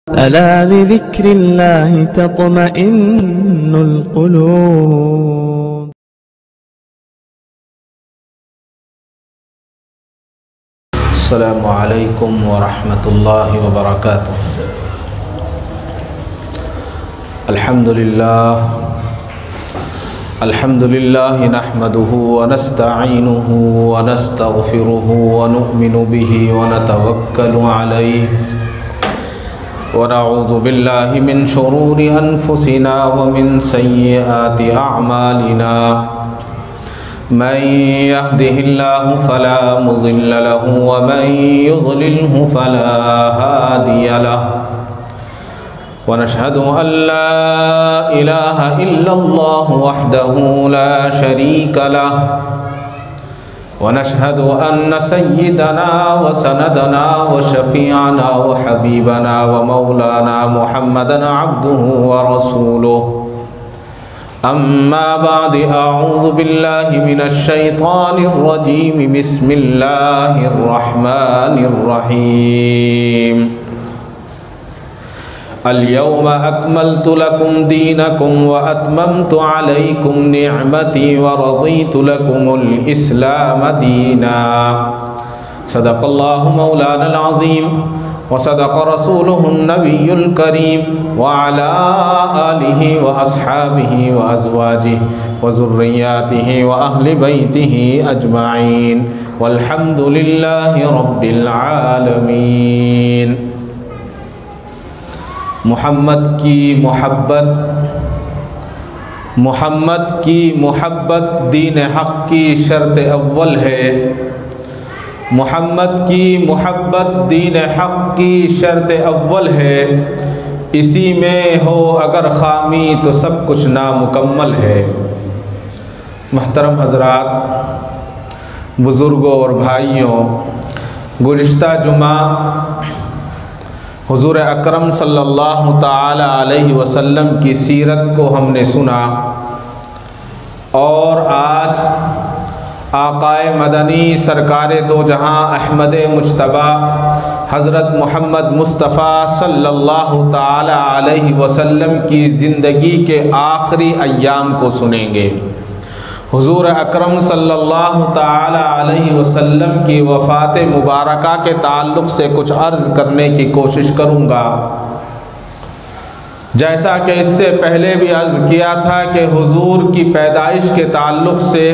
ألا بذكر الله تطمئن القلوب. السلام عليكم ورحمة الله وبركاته. الحمد لله نحمده ونستعينه ونستغفره ونؤمن به ونتوكل عليه ونعوذ بالله من شرور أنفسنا ومن سيئات أعمالنا. من يهده الله فلا مضل له ومن يضلله فلا هادي له. ونشهد أن لا إله إلا الله وحده لا شريك له. ونشهد أن سيدنا وسندنا وشفيعنا وحبيبنا ومولانا محمدا عبده ورسوله. أما بعد، أعوذ بالله من الشيطان الرجيم. بسم الله الرحمن الرحيم. اليوم أكملت لكم دينكم وأتممت عليكم نعمتي ورضيت لكم الإسلام دينا. صدق الله مولانا العظيم وصدق رسوله النبي الكريم وعلى آله وأصحابه وأزواجه وذرياته وأهل بيته أجمعين والحمد لله رب العالمين. محمد کی محبت دین حق کی شرط اول ہے. محمد کی محبت دین حق کی شرط اول ہے. اسی میں ہو اگر خامی تو سب کچھ نامکمل ہے. محترم حضرات، بزرگوں اور بھائیوں، گزشتہ جمعہ حضور اکرم صلی اللہ تعالی علیہ وسلم کی سیرت کو ہم نے سنا، اور آج آقائے مدنی سرکار دو جہاں احمد مجتبیٰ حضرت محمد مصطفیٰ صلی اللہ تعالی علیہ وسلم کی زندگی کے آخری ایام کو سنیں گے. حضور اکرم صلی اللہ تعالی علیہ وسلم کی وفات مبارکہ کے تعلق سے کچھ عرض کرنے کی کوشش کروں گا. جیسا کہ اس سے پہلے بھی عرض کیا تھا کہ حضور کی پیدائش کے تعلق سے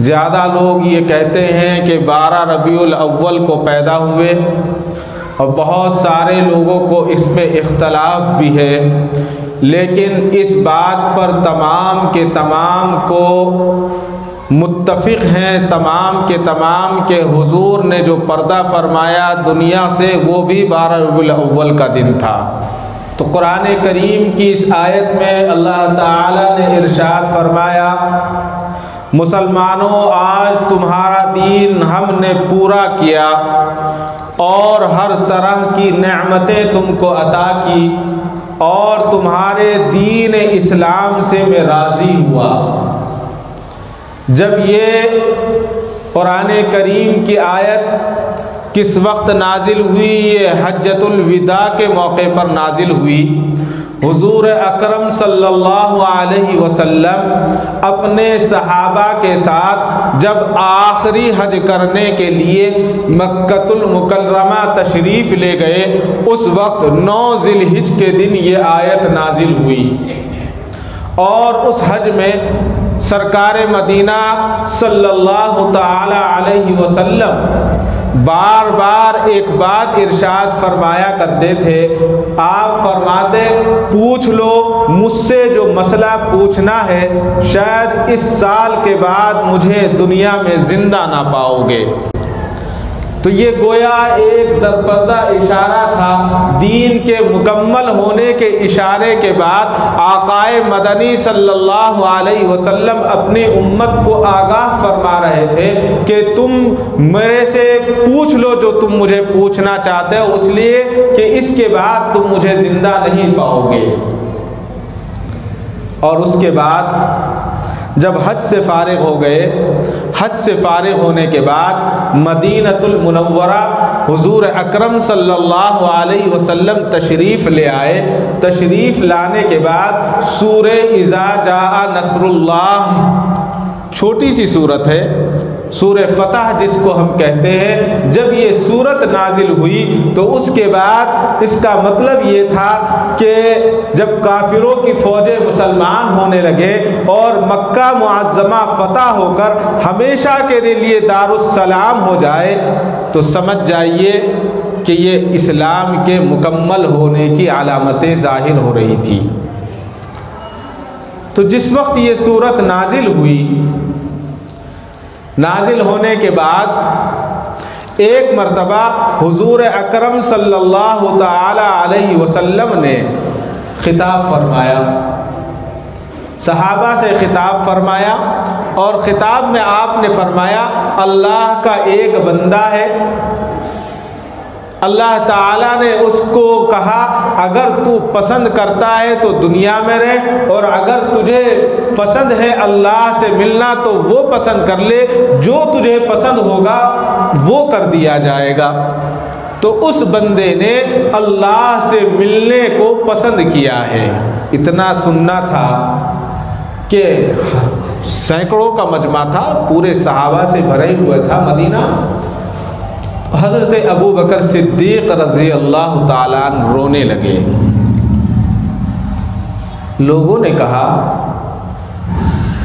زیادہ لوگ یہ کہتے ہیں کہ 12 ربیع الاول کو پیدا ہوئے، اور بہت سارے لوگوں کو اس میں اختلاف بھی ہے، لیکن اس بات پر تمام کے تمام کو متفق ہیں، تمام کے تمام کہ حضور نے جو پردہ فرمایا دنیا سے وہ بھی 12 ربیع الاول کا دن تھا. تو قرآن کریم کی اس آیت میں اللہ تعالی نے ارشاد فرمایا، مسلمانوں آج تمہارا دین ہم نے پورا کیا اور ہر طرح کی نعمتیں تم کو عطا کی، اور تمہارے دین اسلام سے میں راضی ہوا. جب یہ قرآن کریم کی آیت کس وقت نازل ہوئی؟ یہ حجۃ الوداع کے موقع پر نازل ہوئی. حضور اکرم صلی اللہ علیہ وسلم اپنے صحابہ کے ساتھ جب آخری حج کرنے کے لیے مکۃ المکرمہ تشریف لے گئے، اس وقت 9 ذی الحجہ کے دن یہ آیت نازل ہوئی. اور اس حج میں سرکار مدینہ صلی اللہ تعالی علیہ وسلم بار بار ایک بات ارشاد فرمایا کرتے تھے. آپ فرماتے، پوچھ لو مجھ سے جو مسئلہ پوچھنا ہے، شاید اس سال کے بعد مجھے دنیا میں زندہ نہ پاؤ گے. تو یہ گویا ایک درپردہ اشارہ تھا. دین کے مکمل ہونے کے اشارے کے بعد آقائے مدنی صلی اللہ علیہ وسلم اپنی امت کو آگاہ فرما رہے تھے کہ تم میرے سے پوچھ لو جو تم مجھے پوچھنا چاہتے ہو، اس لیے کہ اس کے بعد تم مجھے زندہ نہیں پاؤ گے. اور اس کے بعد جب حج سے فارغ ہو گئے، حج سے فارغ ہونے کے بعد مدینۃ المنورہ حضور اکرم صلی اللہ علیہ وسلم تشریف لے آئے۔ تشریف لانے کے بعد سورہ اذا جاء نصر اللہ، چھوٹی سی صورت ہے، سورہ فتح جس کو ہم کہتے ہیں، جب یہ صورت نازل ہوئی تو اس کے بعد اس کا مطلب یہ تھا کہ جب کافروں کی فوجیں مسلمان ہونے لگے اور مکہ معظمہ فتح ہو کر ہمیشہ کے لیے دارالسلام ہو جائے تو سمجھ جائیے کہ یہ اسلام کے مکمل ہونے کی علامتیں ظاہر ہو رہی تھی۔ تو جس وقت یہ صورت نازل ہوئی، نازل ہونے کے بعد ایک مرتبہ حضور اکرم صلی اللہ تعالی علیہ وسلم نے خطاب فرمایا، صحابہ سے خطاب فرمایا، اور خطاب میں آپ نے فرمایا اللہ کا ایک بندہ ہے، اللہ تعالیٰ نے اس کو کہا اگر تو پسند کرتا ہے تو دنیا میں رہ، اور اگر تجھے پسند ہے اللہ سے ملنا تو وہ پسند کر لے، جو تجھے پسند ہوگا وہ کر دیا جائے گا۔ تو اس بندے نے اللہ سے ملنے کو پسند کیا ہے۔ اتنا سننا تھا کہ سینکڑوں کا مجمع تھا، پورے صحابہ سے بھرے ہوئے تھا مدینہ۔ حضرت ابو بکر صدیق رضی اللہ تعالیٰ عنہ رونے لگے۔ لوگوں نے کہا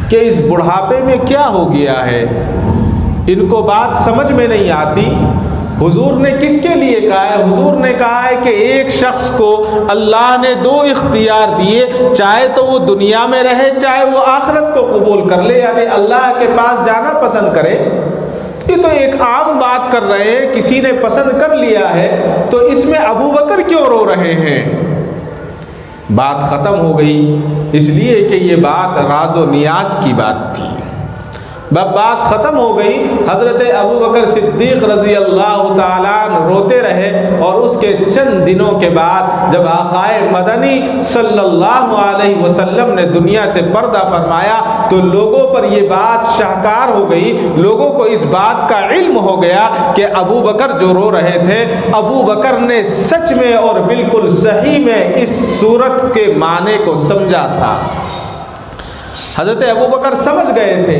کہ اس بڑھاپے میں کیا ہو گیا ہے، ان کو بات سمجھ میں نہیں آتی۔ حضور نے کس کے لیے کہا ہے؟ حضور نے کہا ہے کہ ایک شخص کو اللہ نے دو اختیار دیے، چاہے تو وہ دنیا میں رہے چاہے وہ آخرت کو قبول کر لے، یعنی اللہ کے پاس جانا پسند کرے۔ یہ تو ایک عام بات کر رہے ہیں، کسی نے پسند کر لیا ہے تو اس میں ابو بکر کیوں رو رہے ہیں؟ بات ختم ہو گئی، اس لیے کہ یہ بات راز و نیاز کی بات تھی۔ بات ختم ہو گئی، حضرت ابو بکر صدیق رضی اللہ تعالیٰ عنہ روتے رہے، اور اس کے چند دنوں کے بعد جب آقائے مدنی صلی اللہ علیہ وسلم نے دنیا سے پردہ فرمایا تو لوگوں پر یہ بات شاہکار ہو گئی، لوگوں کو اس بات کا علم ہو گیا کہ ابو بکر جو رو رہے تھے، ابو بکر نے سچ میں اور بالکل صحیح میں اس صورت کے معنی کو سمجھا تھا۔ حضرت ابو بکر سمجھ گئے تھے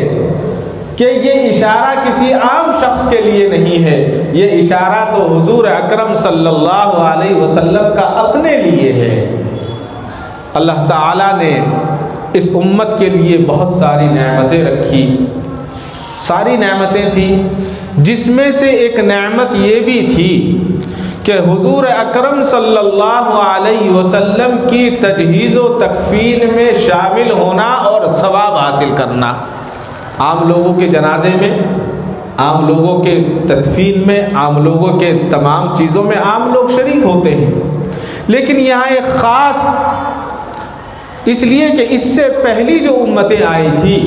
کہ یہ اشارہ کسی عام شخص کے لیے نہیں ہے، یہ اشارہ تو حضور اکرم صلی اللہ علیہ وسلم کا اپنے لیے ہے۔ اللہ تعالیٰ نے اس امت کے لیے بہت ساری نعمتیں رکھی، ساری نعمتیں تھیں، جس میں سے ایک نعمت یہ بھی تھی کہ حضور اکرم صلی اللہ علیہ وسلم کی تجہیز و تکفین میں شامل ہونا اور ثواب حاصل کرنا۔ عام لوگوں کے جنازے میں، عام لوگوں کے تدفین میں، عام لوگوں کے تمام چیزوں میں عام لوگ شریک ہوتے ہیں، لیکن یہاں ایک خاص، اس لیے کہ اس سے پہلی جو امتیں آئی تھی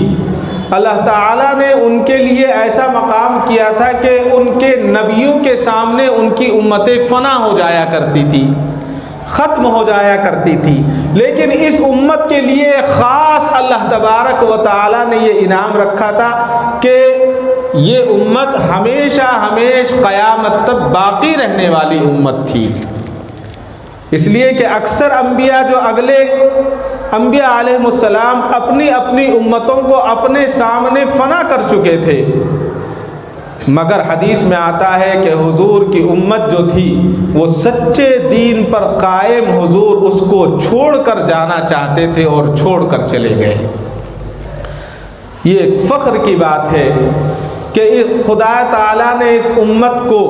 اللہ تعالیٰ نے ان کے لیے ایسا مقام کیا تھا کہ ان کے نبیوں کے سامنے ان کی امتیں فنا ہو جایا کرتی تھی، ختم ہو جایا کرتی تھی، لیکن اس امت کے لیے خاص اللہ تبارک و تعالیٰ نے یہ انعام رکھا تھا کہ یہ امت ہمیشہ قیامت تک باقی رہنے والی امت تھی۔ اس لیے کہ اکثر انبیاء جو اگلے انبیاء علیہ السلام اپنی اپنی امتوں کو اپنے سامنے فنا کر چکے تھے، مگر حدیث میں آتا ہے کہ حضور کی امت جو تھی وہ سچے دین پر قائم، حضور اس کو چھوڑ کر جانا چاہتے تھے اور چھوڑ کر چلے گئے۔ یہ ایک فخر کی بات ہے کہ خدا تعالیٰ نے اس امت کو،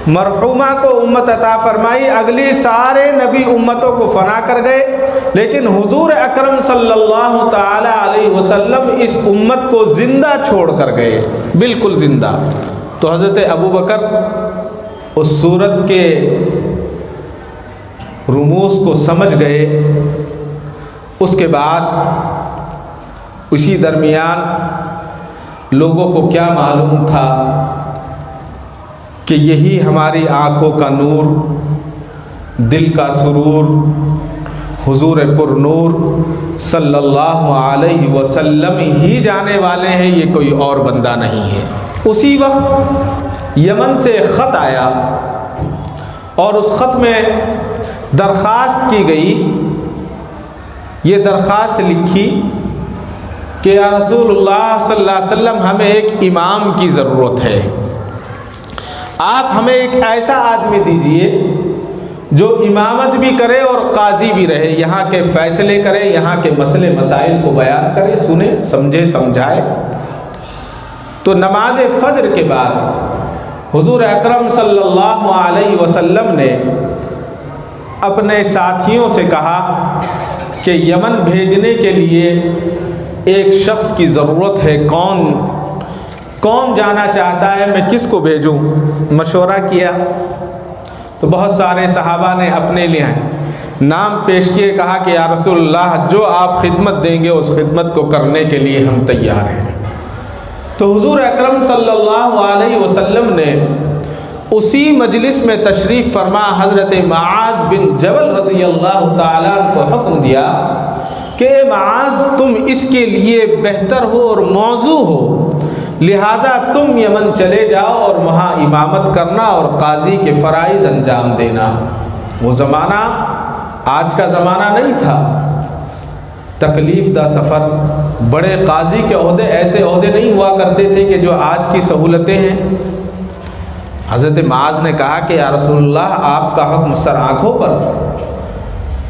مرحومہ کو امت عطا فرمائی، اگلی سارے نبی امتوں کو فنا کر گئے، لیکن حضور اکرم صلی اللہ تعالی علیہ وسلم اس امت کو زندہ چھوڑ کر گئے، بالکل زندہ۔ تو حضرت ابو بکر اس صورت کے رموز کو سمجھ گئے۔ اس کے بعد اسی درمیان لوگوں کو کیا معلوم تھا کہ یہی ہماری آنکھوں کا نور، دل کا سرور، حضور پر نور صلی اللہ علیہ وسلم ہی جانے والے ہیں، یہ کوئی اور بندہ نہیں ہے۔ اسی وقت یمن سے خط آیا اور اس خط میں درخواست کی گئی، یہ درخواست لکھی کہ یا رسول اللہ صلی اللہ علیہ وسلم ہمیں ایک امام کی ضرورت ہے، آپ ہمیں ایک ایسا آدمی دیجئے جو امامت بھی کرے اور قاضی بھی رہے، یہاں کے فیصلے کرے، یہاں کے مسئلے مسائل کو بیان کرے، سنے سمجھے سمجھائے۔ تو نماز فجر کے بعد حضور اکرم صلی اللہ علیہ وسلم نے اپنے ساتھیوں سے کہا کہ یمن بھیجنے کے لیے ایک شخص کی ضرورت ہے، کون جانا چاہتا ہے، میں کس کو بھیجوں؟ مشورہ کیا تو بہت سارے صحابہ نے اپنے لیے نام پیش کیے، کہا کہ یا رسول اللہ جو آپ خدمت دیں گے اس خدمت کو کرنے کے لیے ہم تیار ہیں۔ تو حضور اکرم صلی اللہ علیہ وسلم نے اسی مجلس میں تشریف فرما حضرت معاذ بن جبل رضی اللہ تعالیٰ کو حکم دیا کہ معاذ تم اس کے لیے بہتر ہو اور موضوع ہو، لہٰذا تم یمن چلے جاؤ اور وہاں امامت کرنا اور قاضی کے فرائض انجام دینا۔ وہ زمانہ آج کا زمانہ نہیں تھا، تکلیف دہ سفر، بڑے قاضی کے عہدے ایسے عہدے نہیں ہوا کرتے تھے کہ جو آج کی سہولتیں ہیں۔ حضرت معاذ نے کہا کہ یا رسول اللہ آپ کا حکم سر آنکھوں پر،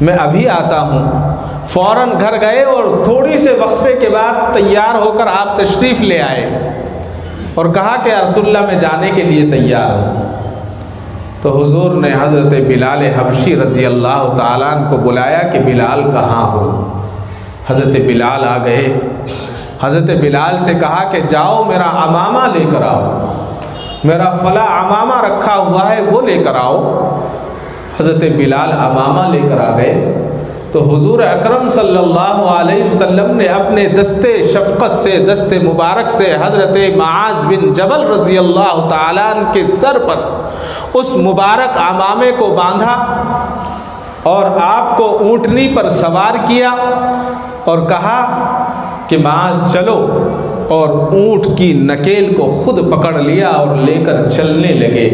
میں ابھی آتا ہوں۔ فوراً گھر گئے اور تھوڑی سے وقفے کے بعد تیار ہو کر آپ تشریف لے آئے اور کہا کہ یا رسول اللہ میں جانے کے لیے تیار ہوں۔ تو حضور نے حضرت بلال حبشی رضی اللہ تعالیٰ عنہ کو بلایا کہ بلال کہاں ہو؟ حضرت بلال آ گئے، حضرت بلال سے کہا کہ جاؤ میرا عمامہ لے کر آؤ، میرا فلاں عمامہ رکھا ہوا ہے وہ لے کر آؤ۔ حضرت بلال عمامہ لے کر آ گئے تو حضور اکرم صلی اللہ علیہ وسلم نے اپنے دستے شفقت سے، دستے مبارک سے حضرت معاذ بن جبل رضی اللہ تعالیٰ عنہ کے سر پر اس مبارک عمامے کو باندھا اور آپ کو اونٹنی پر سوار کیا اور کہا کہ معاذ چلو، اور اونٹ کی نکیل کو خود پکڑ لیا اور لے کر چلنے لگے۔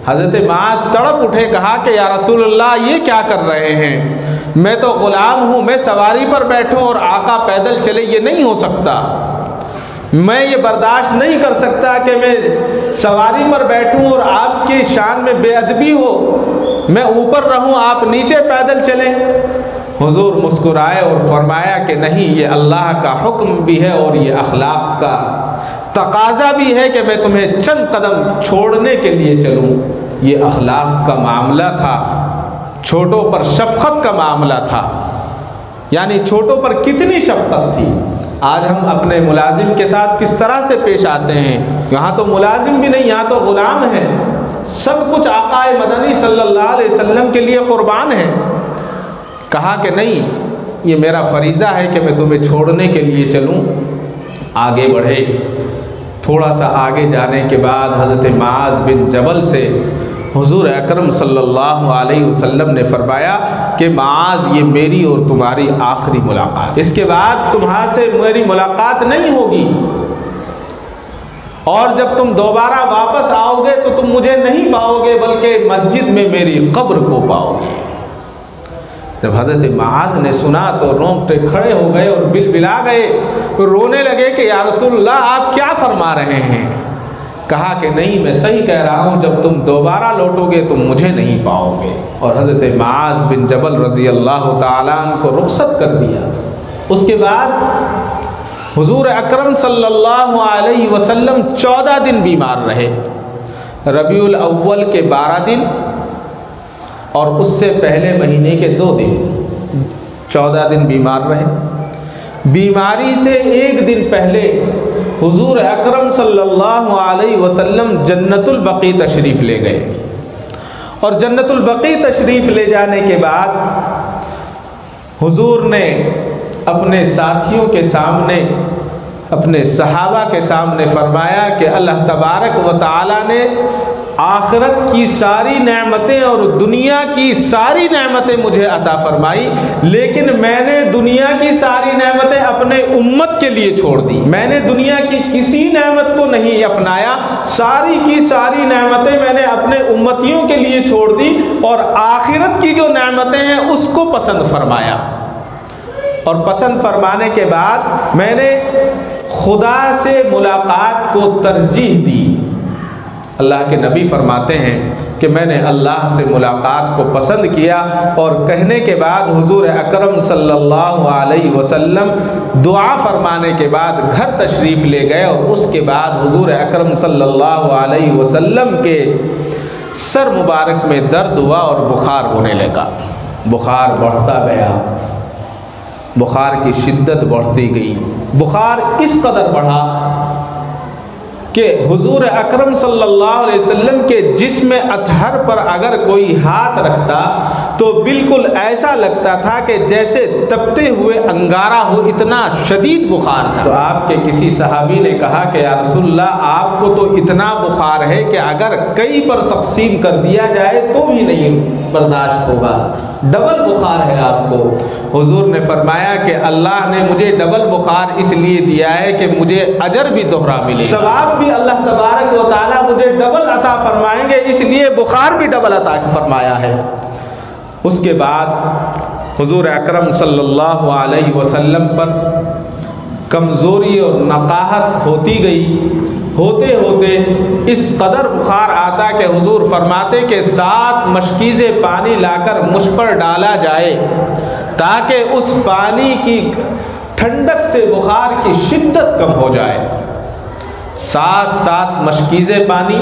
حضرت معاذ تڑپ اٹھے، کہا کہ یا رسول اللہ یہ کیا کر رہے ہیں؟ میں تو غلام ہوں، میں سواری پر بیٹھوں اور آقا پیدل چلے، یہ نہیں ہو سکتا، میں یہ برداشت نہیں کر سکتا کہ میں سواری پر بیٹھوں اور آپ کی شان میں بے ادبی ہو، میں اوپر رہوں آپ نیچے پیدل چلیں۔ حضور مسکرائے اور فرمایا کہ نہیں، یہ اللہ کا حکم بھی ہے اور یہ اخلاق کا تقاضا بھی ہے کہ میں تمہیں چند قدم چھوڑنے کے لیے چلوں۔ یہ اخلاق کا معاملہ تھا، چھوٹوں پر شفقت کا معاملہ تھا، یعنی چھوٹوں پر کتنی شفقت تھی۔ آج ہم اپنے ملازم کے ساتھ کس طرح سے پیش آتے ہیں؟ یہاں تو ملازم بھی نہیں، یہاں تو غلام ہے، سب کچھ آقا مدنی صلی اللہ علیہ وسلم کے لیے قربان ہے۔ کہا کہ نہیں، یہ میرا فریضہ ہے کہ میں تمہیں چھوڑنے کے لیے چلوں۔ آگے بڑھے، تھوڑا سا آگے جانے کے بعد حضرت معاذ بن جبل سے حضور اکرم صلی اللہ علیہ وسلم نے فرمایا کہ معاذ یہ میری اور تمہاری آخری ملاقات، اس کے بعد تمہارے سے میری ملاقات نہیں ہوگی، اور جب تم دوبارہ واپس آؤ گے تو تم مجھے نہیں پاؤ گے بلکہ مسجد میں میری قبر کو پاؤ گے۔ جب حضرت معاذ نے سنا تو رونگٹے کھڑے ہو گئے اور بلبلا گئے، رونے لگے کہ یا رسول اللہ آپ کیا فرما رہے ہیں؟ کہا کہ نہیں، میں صحیح کہہ رہا ہوں، جب تم دوبارہ لوٹو گے تم مجھے نہیں پاؤ گے۔ اور حضرت معاذ بن جبل رضی اللہ تعالیٰ عنہ کو رخصت کر دیا۔ اس کے بعد حضور اکرم صلی اللہ علیہ وسلم 14 دن بیمار رہے، ربیع الاول کے 12 دن اور اس سے پہلے مہینے کے 2 دن، 14 دن بیمار رہے۔ بیماری سے 1 دن پہلے حضور اکرم صلی اللہ علیہ وسلم جنت البقیع تشریف لے گئے، اور جنت البقیع تشریف لے جانے کے بعد حضور نے اپنے ساتھیوں کے سامنے، اپنے صحابہ کے سامنے فرمایا کہ اللہ تبارک و تعالی نے آخرت کی ساری نعمتیں اور دنیا کی ساری نعمتیں مجھے عطا فرمائی، لیکن میں نے دنیا کی ساری نعمتیں اپنے امت کے لیے چھوڑ دی۔ میں نے دنیا کی کسی نعمت کو نہیں اپنایا، ساری کی ساری نعمتیں میں نے اپنے امتیوں کے لیے چھوڑ دی، اور آخرت کی جو نعمتیں ہیں اس کو پسند فرمایا۔ اور پسند فرمانے کے بعد میں نے خدا سے ملاقات کو ترجیح دی۔ اللہ کے نبی فرماتے ہیں کہ میں نے اللہ سے ملاقات کو پسند کیا، اور کہنے کے بعد حضور اکرم صلی اللہ علیہ وسلم دعا فرمانے کے بعد گھر تشریف لے گئے، اور اس کے بعد حضور اکرم صلی اللہ علیہ وسلم کے سر مبارک میں درد ہوا اور بخار ہونے لگا۔ بخار بڑھتا گیا، بخار کی شدت بڑھتی گئی۔ بخار اس قدر بڑھا کہ حضور اکرم صلی اللہ علیہ وسلم کے جسم اطہر پر اگر کوئی ہاتھ رکھتا تو بالکل ایسا لگتا تھا کہ جیسے تپتے ہوئے انگارہ ہو، اتنا شدید بخار تھا۔ تو آپ کے کسی صحابی نے کہا کہ یا رسول اللہ، آپ کو تو اتنا بخار ہے کہ اگر کئی پر تقسیم کر دیا جائے تو بھی نہیں برداشت ہوگا، ڈبل بخار ہے آپ کو۔ حضور نے فرمایا کہ اللہ نے مجھے ڈبل بخار اس لیے دیا ہے کہ مجھے اجر بھی دوہرا ملے، ثواب بھی اللہ تبارک و تعالیٰ مجھے ڈبل عطا فرمائیں گے، اس لیے بخار بھی ڈبل عطا فرمایا ہے۔ اس کے بعد حضور اکرم صلی اللہ علیہ وسلم پر کمزوری اور نقاہت ہوتی گئی، ہوتے ہوتے اس قدر بخار آتا کہ حضور فرماتے کہ 7 مشکیزیں پانی لا کر مجھ پر ڈالا جائے تاکہ اس پانی کی ٹھنڈک سے بخار کی شدت کم ہو جائے۔ 7 مشکیزیں پانی۔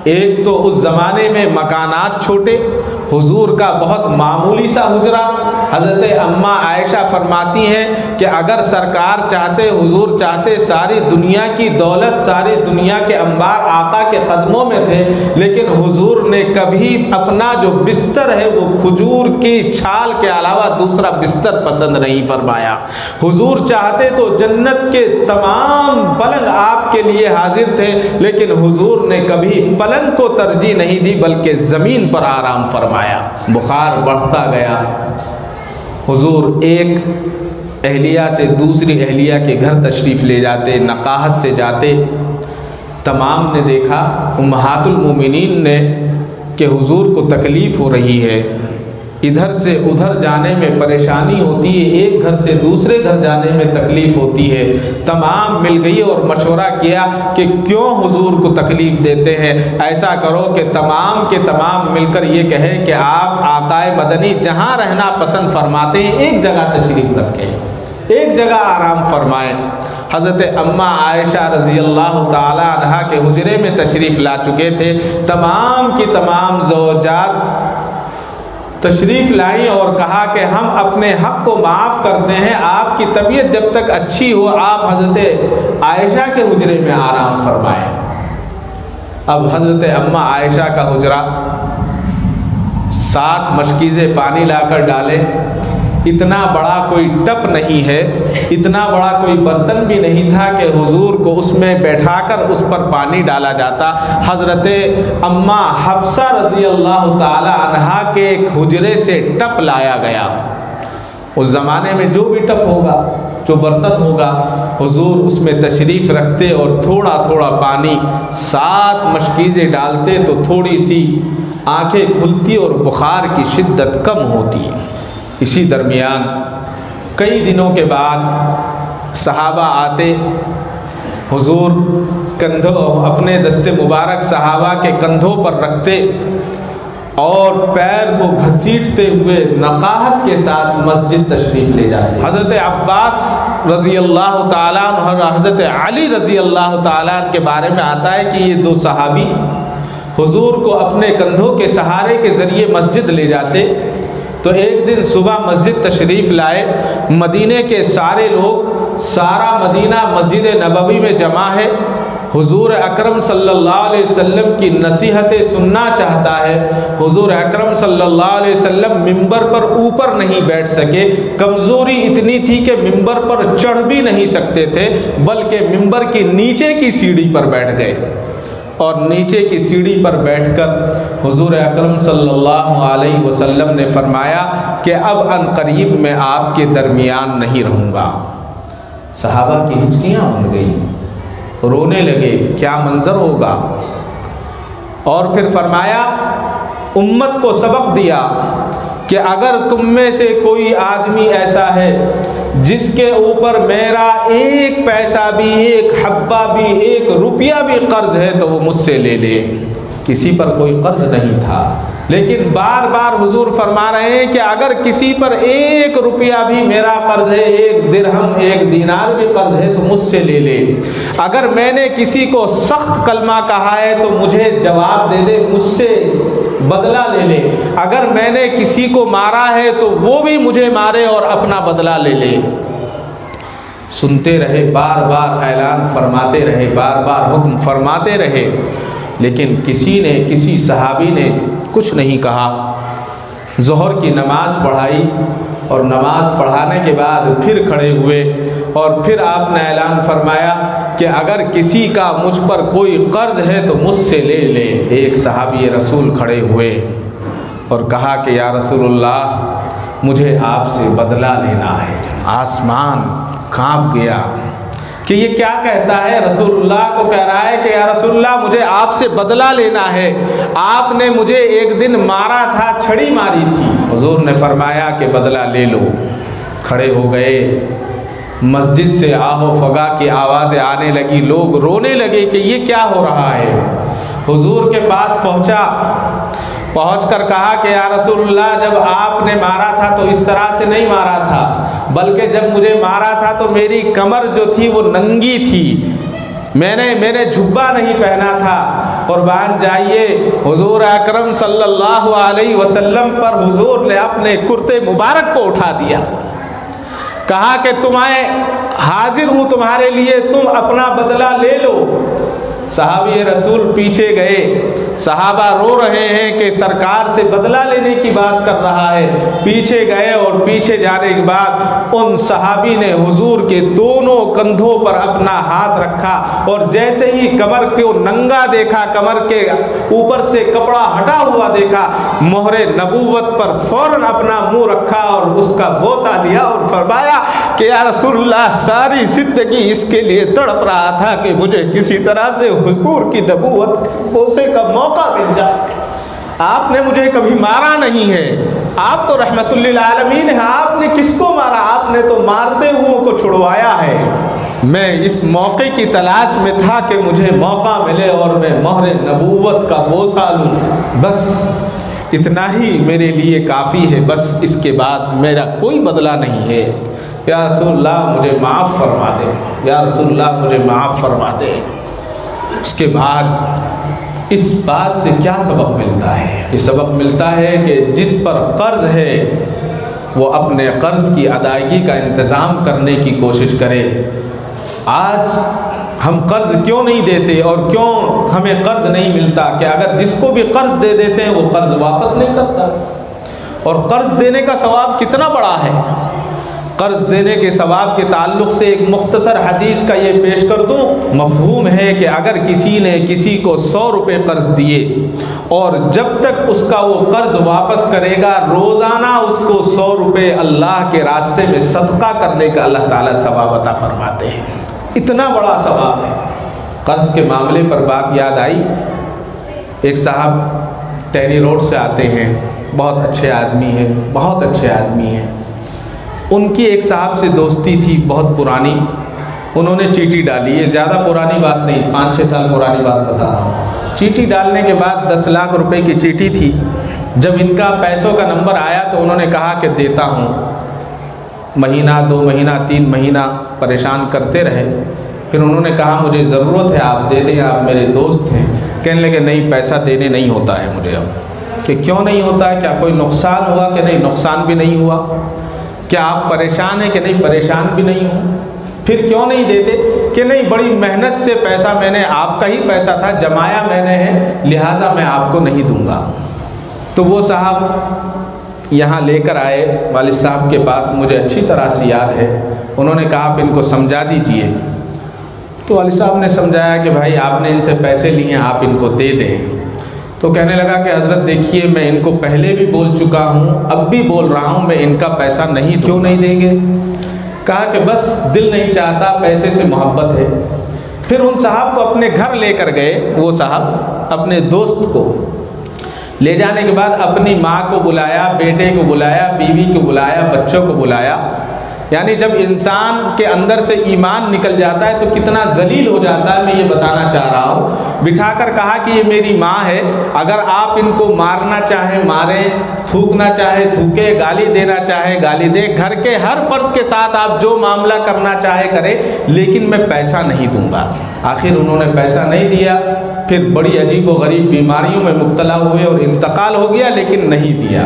ایک تو اس زمانے میں مکانات چھوٹے، حضور کا بہت معمولی سا حجرہ۔ حضرت اماں عائشہ فرماتی ہیں کہ اگر سرکار چاہتے، حضور چاہتے، ساری دنیا کی دولت، ساری دنیا کے انبار آقا کے قدموں میں تھے، لیکن حضور نے کبھی اپنا جو بستر ہے وہ کھجور کی چھال کے علاوہ دوسرا بستر پسند نہیں فرمایا۔ حضور چاہتے تو جنت کے تمام پلنگ آپ کے لیے حاضر تھے، لیکن حضور نے کبھی پلنگ کو ترجیح نہیں دی بلکہ زمین پر آرام فرمایا۔ بخار بڑھتا گیا۔ حضور ایک اہلیہ سے دوسری اہلیہ کے گھر تشریف لے جاتے، نقاہت سے جاتے۔ تمام نے دیکھا، امہات المومنین نے، کہ حضور کو تکلیف ہو رہی ہے، ادھر سے ادھر جانے میں پریشانی ہوتی ہے، ایک گھر سے دوسرے گھر جانے میں تکلیف ہوتی ہے۔ تمام مل گئی اور مشورہ کیا کہ کیوں حضور کو تکلیف دیتے ہیں، ایسا کرو کہ تمام کے تمام مل کر یہ کہیں کہ آپ آقائے مدنی جہاں رہنا پسند فرماتے ہیں ایک جگہ تشریف رکھیں، ایک جگہ آرام فرمائیں۔ حضرت اماں عائشہ رضی اللہ تعالی عنہا کے حجرے میں تشریف لا چکے تھے۔ تمام کی تمام زوجات تشریف لائیں اور کہا کہ ہم اپنے حق کو معاف کرتے ہیں، آپ کی طبیعت جب تک اچھی ہو آپ حضرت عائشہ کے حجرے میں آرام فرمائیں۔ اب حضرت اماں عائشہ کا حجرہ 7 مشکیزیں پانی لا کر ڈالے، اتنا بڑا کوئی ٹپ نہیں ہے، اتنا بڑا کوئی برتن بھی نہیں تھا کہ حضور کو اس میں بیٹھا کر اس پر پانی ڈالا جاتا۔ حضرت اماں حفصہ رضی اللہ تعالی عنہا کے ایک حجرے سے ٹپ لایا گیا۔ اس زمانے میں جو بھی ٹپ ہوگا، جو برتن ہوگا، حضور اس میں تشریف رکھتے اور تھوڑا تھوڑا پانی 7 مشکیزیں ڈالتے تو تھوڑی سی آنکھیں کھلتی اور بخار کی شدت کم ہوتی۔ اسی درمیان کئی دنوں کے بعد صحابہ آتے، حضور کندھوں اپنے دست مبارک صحابہ کے کندھوں پر رکھتے اور پیر کو گھسیٹتے ہوئے نقاہت کے ساتھ مسجد تشریف لے جاتے۔ حضرت عباس رضی اللہ تعالیٰ عنہ اور حضرت علی رضی اللہ تعالیٰ عنہ کے بارے میں آتا ہے کہ یہ 2 صحابی حضور کو اپنے کندھوں کے سہارے کے ذریعے مسجد لے جاتے۔ تو ایک دن صبح مسجد تشریف لائے، مدینے کے سارے لوگ، سارا مدینہ مسجد نبوی میں جمع ہے، حضور اکرم صلی اللہ علیہ وسلم کی نصیحتیں سننا چاہتا ہے۔ حضور اکرم صلی اللہ علیہ وسلم ممبر پر اوپر نہیں بیٹھ سکے، کمزوری اتنی تھی کہ ممبر پر چڑھ بھی نہیں سکتے تھے، بلکہ ممبر کی نیچے کی سیڑھی پر بیٹھ گئے۔ اور نیچے کی سیڑھی پر بیٹھ کر حضور اکرم صلی اللہ علیہ وسلم نے فرمایا کہ اب ان قریب میں آپ کے درمیان نہیں رہوں گا۔ صحابہ کی ہچکیاں بن گئی، رونے لگے، کیا منظر ہوگا۔ اور پھر فرمایا، امت کو سبق دیا کہ اگر تم میں سے کوئی آدمی ایسا ہے جس کے اوپر میرا ایک پیسہ بھی، ایک حبہ بھی، ایک روپیہ بھی قرض ہے تو وہ مجھ سے لے لے۔ کسی پر کوئی قرض نہیں تھا، لیکن بار بار حضور فرما رہے ہیں کہ اگر کسی پر ایک روپیہ بھی میرا قرض ہے، ایک درہم، ایک دینار بھی قرض ہے تو مجھ سے لے لے۔ اگر میں نے کسی کو سخت کلمہ کہا ہے تو مجھے جواب دے دے، مجھ سے بدلہ لے لے۔ اگر میں نے کسی کو مارا ہے تو وہ بھی مجھے مارے اور اپنا بدلہ لے لے۔ سنتے رہے، بار بار اعلان فرماتے رہے، بار بار حکم فرماتے رہے، لیکن کسی صحابی نے کچھ نہیں کہا۔ ظہر کی نماز پڑھائی اور نماز پڑھانے کے بعد پھر کھڑے ہوئے اور پھر آپ نے اعلان فرمایا کہ اگر کسی کا مجھ پر کوئی قرض ہے تو مجھ سے لے لے۔ ایک صحابی رسول کھڑے ہوئے اور کہا کہ یا رسول اللہ، مجھے آپ سے بدلہ لینا ہے۔ آسمان کانپ گیا کہ یہ کیا کہتا ہے، رسول اللہ کو کہہ رہا ہے کہ یا رسول اللہ، مجھے آپ سے بدلہ لینا ہے، آپ نے مجھے ایک دن مارا تھا، چھڑی ماری تھی۔ حضور نے فرمایا کہ بدلہ لے لو۔ کھڑے ہو گئے، مسجد سے آہ و فغاں کی آوازیں آنے لگی، لوگ رونے لگے کہ یہ کیا ہو رہا ہے۔ حضور کے پاس پہنچ کر کہا کہ یا رسول اللہ، جب آپ نے مارا تھا تو اس طرح سے نہیں مارا تھا، بلکہ جب مجھے مارا تھا تو میری کمر جو تھی وہ ننگی تھی، میں نے جھبا نہیں پہنا تھا۔ قربان جائیے، حضور اکرم صلی اللہ علیہ وسلم پر حضور نے اپنے کرتے مبارک کو اٹھا دیا، کہا کہ تمہیں حاضر ہوں تمہارے لیے، تم اپنا بدلہ لے لو۔ صحابی رسول پیچھے گئے، صحابہ رو رہے ہیں کہ سرکار سے بدلہ لینے کی بات کر رہا ہے۔ پیچھے گئے اور پیچھے جانے کے بعد ان صحابی نے حضور کے دونوں کندھوں پر اپنا ہاتھ رکھا اور جیسے ہی کمر کو ننگا دیکھا، کمر کے اوپر سے کپڑا ہٹا ہوا دیکھا، مہر نبوت پر فوراً اپنا منہ رکھا اور اس کا بوسہ دیا اور فرمایا کہ یا رسول اللہ، ساری زندگی اس کے لیے تڑپ رہا تھا کہ مجھے کسی طرح سے حضور کی نبوت بوسے کا موقع مل جائے۔ آپ نے مجھے کبھی مارا نہیں ہے، آپ تو رحمت للعالمین ہیں، آپ نے کس کو مارا؟ آپ نے تو مارتے ہوئے کو چھڑوایا ہے۔ میں اس موقع کی تلاش میں تھا کہ مجھے موقع ملے اور میں مہر نبوت کا بوسہ لوں، بس اتنا ہی میرے لیے کافی ہے، بس اس کے بعد میرا کوئی بدلہ نہیں ہے۔ یا رسول اللہ، مجھے معاف فرما دے، یا رسول اللہ، مجھے معاف فرما دے۔ اس کے بعد اس بات سے کیا سبق ملتا ہے؟ یہ سبق ملتا ہے کہ جس پر قرض ہے وہ اپنے قرض کی ادائیگی کا انتظام کرنے کی کوشش کرے۔ آج ہم قرض کیوں نہیں دیتے اور کیوں ہمیں قرض نہیں ملتا کہ اگر جس کو بھی قرض دے دیتے ہیں وہ قرض واپس نہیں کرتا، اور قرض دینے کا ثواب کتنا بڑا ہے۔ قرض دینے کے ثواب کے تعلق سے ایک مختصر حدیث کا یہ پیش کر دوں۔ مفہوم ہے کہ اگر کسی نے کسی کو 100 روپے قرض دیے اور جب تک اس کا وہ قرض واپس کرے گا، روزانہ اس کو 100 روپے اللہ کے راستے میں صدقہ کرنے کا اللہ تعالیٰ ثواب عطا فرماتے ہیں۔ اتنا بڑا ثواب ہے۔ قرض کے معاملے پر بات یاد آئی، ایک صاحب ٹہری روڈ سے آتے ہیں، بہت اچھے آدمی ہیں، بہت اچھے آدمی ہیں۔ ان کی ایک صاحب سے دوستی تھی بہت پرانی، انہوں نے چیٹی ڈالی، یہ زیادہ پرانی بات نہیں، 5-6 سال پرانی بات بتا رہا ہوں۔ چیٹی ڈالنے کے بعد 10 لاکھ روپے کی چیٹی تھی۔ جب ان کا پیسوں کا نمبر آیا تو انہوں نے کہا کہ دیتا ہوں۔ مہینہ 2 مہینہ 3 مہینہ پریشان کرتے رہے، پھر انہوں نے کہا مجھے ضرورت ہے، آپ دے دیں، آپ میرے دوست ہیں۔ کہنے لگے نہیں، پیسہ دینے نہیں ہوتا ہے مجھے اب۔ کہ کیوں نہیں ہوتا ہے؟ کیا کوئی نقصان ہوا؟ کہ نہیں، نقصان بھی نہیں ہوا۔ کیا آپ پریشان ہیں؟ کہ نہیں، پریشان بھی نہیں ہوں۔ پھر کیوں نہیں دیتے؟ کہ نہیں، بڑی محنت سے پیسہ میں نے، آپ کا ہی پیسہ تھا، جمایا میں نے ہے، لہٰذا میں آپ کو نہیں دوں گا۔ تو وہ صاحب یہاں لے کر آئے والد صاحب کے پاس، مجھے اچھی طرح سے یاد ہے، انہوں نے کہا آپ ان کو سمجھا دیجئے تو والد صاحب نے سمجھایا کہ بھائی آپ نے ان سے پیسے لیے ہیں، آپ ان کو دے دیں۔ تو کہنے لگا کہ حضرت دیکھیے میں ان کو پہلے بھی بول چکا ہوں، اب بھی بول رہا ہوں، میں ان کا پیسہ نہیں، کیوں نہیں دیں گے؟ کہا کہ بس دل نہیں چاہتا، پیسے سے محبت ہے۔ پھر ان صاحب کو اپنے گھر لے کر گئے، وہ صاحب اپنے دوست کو لے جانے کے بعد اپنی ماں کو بلایا، بیٹے کو بلایا، بیوی کو بلایا، بچوں کو بلایا۔ یعنی جب انسان کے اندر سے ایمان نکل جاتا ہے تو کتنا ذلیل ہو جاتا ہے، میں یہ بتانا چاہ رہا ہوں۔ بٹھا کر کہا کہ یہ میری ماں ہے، اگر آپ ان کو مارنا چاہیں ماریں، تھوکنا چاہے تھوکے، گالی دینا چاہے گالی دے، گھر کے ہر فرد کے ساتھ آپ جو معاملہ کرنا چاہے کریں، لیکن میں پیسہ نہیں دوں گا۔ آخر انہوں نے پیسہ نہیں دیا، پھر بڑی عجیب و غریب بیماریوں میں مبتلا ہوئے اور انتقال ہو گیا، لیکن نہیں دیا۔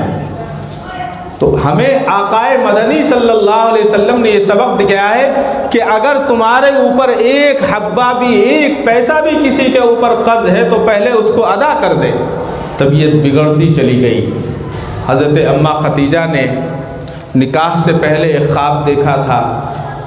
تو ہمیں آقائے مدنی صلی اللہ علیہ وسلم نے یہ سبق دیا ہے کہ اگر تمہارے اوپر ایک حبہ بھی، ایک پیسہ بھی کسی کے اوپر قرض ہے تو پہلے اس کو ادا کر دے۔ طبیعت بگڑتی چلی گئی۔ حضرت اماں خدیجہ نے نکاح سے پہلے ایک خواب دیکھا تھا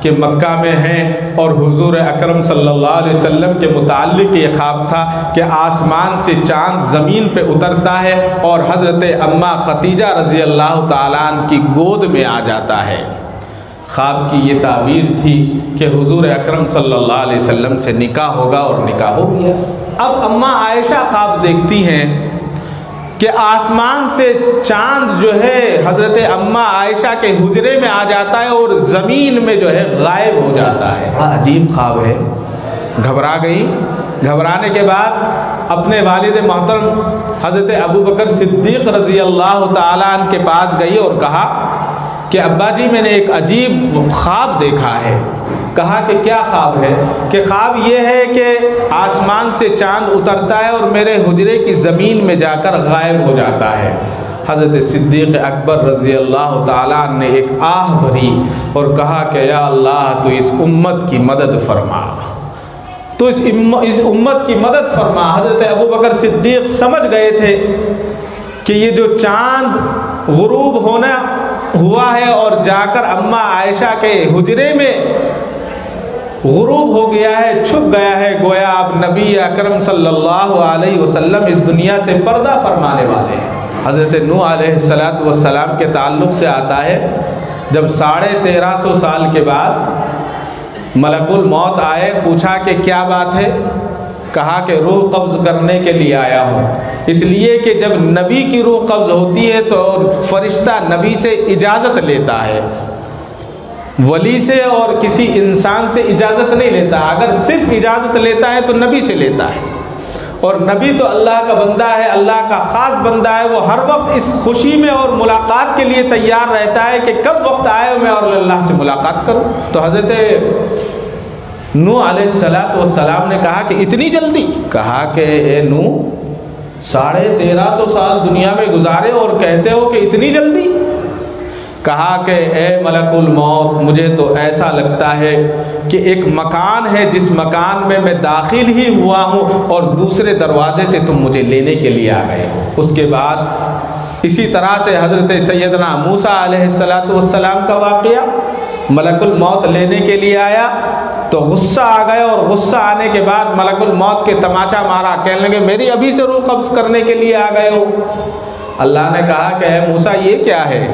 کہ مکہ میں ہیں اور حضور اکرم صلی اللہ علیہ وسلم کے متعلق یہ خواب تھا کہ آسمان سے چاند زمین پہ اترتا ہے اور حضرت اماں خدیجہ رضی اللہ تعالیٰ عنہ کی گود میں آ جاتا ہے۔ خواب کی یہ تعبیر تھی کہ حضور اکرم صلی اللہ علیہ وسلم سے نکاح ہوگا اور نکاح ہو گیا۔ اب اماں عائشہ خواب دیکھتی ہیں کہ آسمان سے چاند جو ہے حضرت اماں عائشہ کے حجرے میں آ جاتا ہے اور زمین میں جو ہے غائب ہو جاتا ہے۔ عجیب خواب ہے۔ گھبرا گئی۔ گھبرانے کے بعد اپنے والد محترم حضرت ابوبکر صدیق رضی اللہ تعالیٰ عنہ کے پاس گئی اور کہا کہ ابا جی میں نے ایک عجیب خواب دیکھا ہے۔ کہا کہ کیا خواب ہے؟ کہ خواب یہ ہے کہ آسمان سے چاند اترتا ہے اور میرے حجرے کی زمین میں جا کر غائب ہو جاتا ہے۔ حضرت صدیق اکبر رضی اللہ تعالیٰ نے ایک آہ بھری اور کہا کہ یا اللہ تو اس امت کی مدد فرما، تو اس امت کی مدد فرما۔ حضرت ابوبکر صدیق سمجھ گئے تھے کہ یہ جو چاند غروب ہونا ہوا ہے اور جا کر اماں عائشہ کے حجرے میں غروب ہو گیا ہے، چھپ گیا ہے، گویا اب نبی اکرم صلی اللہ علیہ وسلم اس دنیا سے پردہ فرمانے والے ہیں۔ حضرت نوح علیہ السلام کے تعلق سے آتا ہے جب 1350 سال کے بعد ملک الموت آئے، پوچھا کہ کیا بات ہے؟ کہا کہ روح قبض کرنے کے لیے آیا ہوں، اس لیے کہ جب نبی کی روح قبض ہوتی ہے تو فرشتہ نبی سے اجازت لیتا ہے، ولی سے اور کسی انسان سے اجازت نہیں لیتا۔ اگر صرف اجازت لیتا ہے تو نبی سے لیتا ہے، اور نبی تو اللہ کا بندہ ہے، اللہ کا خاص بندہ ہے، وہ ہر وقت اس خوشی میں اور ملاقات کے لیے تیار رہتا ہے کہ کب وقت آئے میں اور اللہ سے ملاقات کروں۔ تو حضرت نوح علیہ السلام نے کہا کہ اتنی جلدی؟ کہا کہ اے نوح 1350 سال دنیا میں گزارے اور کہتے ہو کہ اتنی جلدی؟ کہا کہ اے ملک الموت مجھے تو ایسا لگتا ہے کہ ایک مکان ہے جس مکان میں داخل ہی ہوا ہوں اور دوسرے دروازے سے تم مجھے لینے کے لیے آ گئے۔ اس کے بعد اسی طرح سے حضرت سیدنا موسیٰ علیہ السلام کا واقعہ، ملک الموت لینے کے لیے آیا تو غصہ آ گئے، اور غصہ آنے کے بعد ملک الموت کے تماچا مارا، کہنے لگے میری ابھی سے روح قبض کرنے کے لیے آ گئے ہو۔ اللہ نے کہا کہ اے موسیٰ یہ کیا ہے؟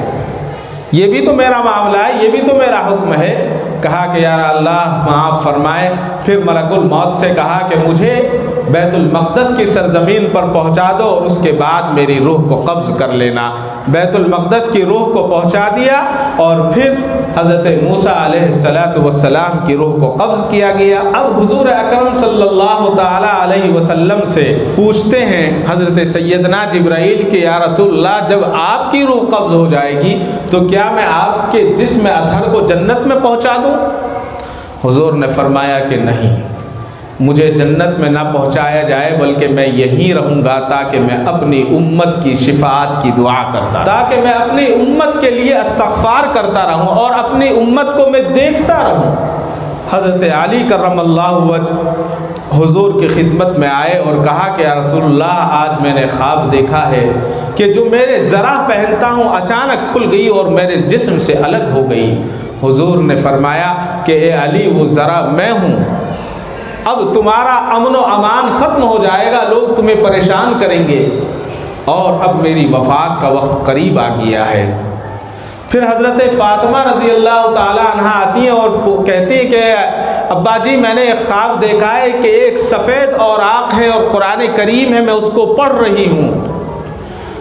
یہ بھی تو میرا معاملہ ہے، یہ بھی تو میرا حکم ہے۔ کہا کہ یا اللہ معاف فرمائے۔ پھر ملک الموت سے کہا کہ مجھے بیت المقدس کی سرزمین پر پہنچا دو اور اس کے بعد میری روح کو قبض کر لینا۔ بیت المقدس کی روح کو پہنچا دیا اور پھر حضرت موسیٰ علیہ السلام کی روح کو قبض کیا گیا۔ اب حضور اکرم صلی اللہ تعالیٰ علیہ وسلم سے پوچھتے ہیں حضرت سیدنا جبرائیل کہ یا رسول اللہ جب آپ کی روح قبض ہو جائے گی تو کیا میں آپ کے جسم اطہر کو جنت میں پہنچا دوں؟ حضور نے فرمایا کہ نہیں، مجھے جنت میں نہ پہنچایا جائے بلکہ میں یہیں رہوں گا تاکہ میں اپنی امت کی شفاعت کی دعا کرتا، تاکہ میں اپنی امت کے لیے استغفار کرتا رہوں اور اپنی امت کو میں دیکھتا رہوں۔ حضرت علی کرم اللہ وجہ حضور کی خدمت میں آئے اور کہا کہ یا رسول اللہ آج میں نے خواب دیکھا ہے کہ جو میرے ذرا پہنتا ہوں اچانک کھل گئی اور میرے جسم سے الگ ہو گئی۔ حضور نے فرمایا کہ اے علی وہ ذرا میں ہوں، اب تمہارا امن و امان ختم ہو جائے گا، لوگ تمہیں پریشان کریں گے، اور اب میری وفات کا وقت قریب آ گیا ہے۔ پھر حضرت فاطمہ رضی اللہ تعالیٰ عنہ آتی ہیں اور کہتی ہیں کہ ابا جی میں نے ایک خواب دیکھا ہے کہ ایک سفید اوراق ہے اور قرآن کریم ہے، میں اس کو پڑھ رہی ہوں،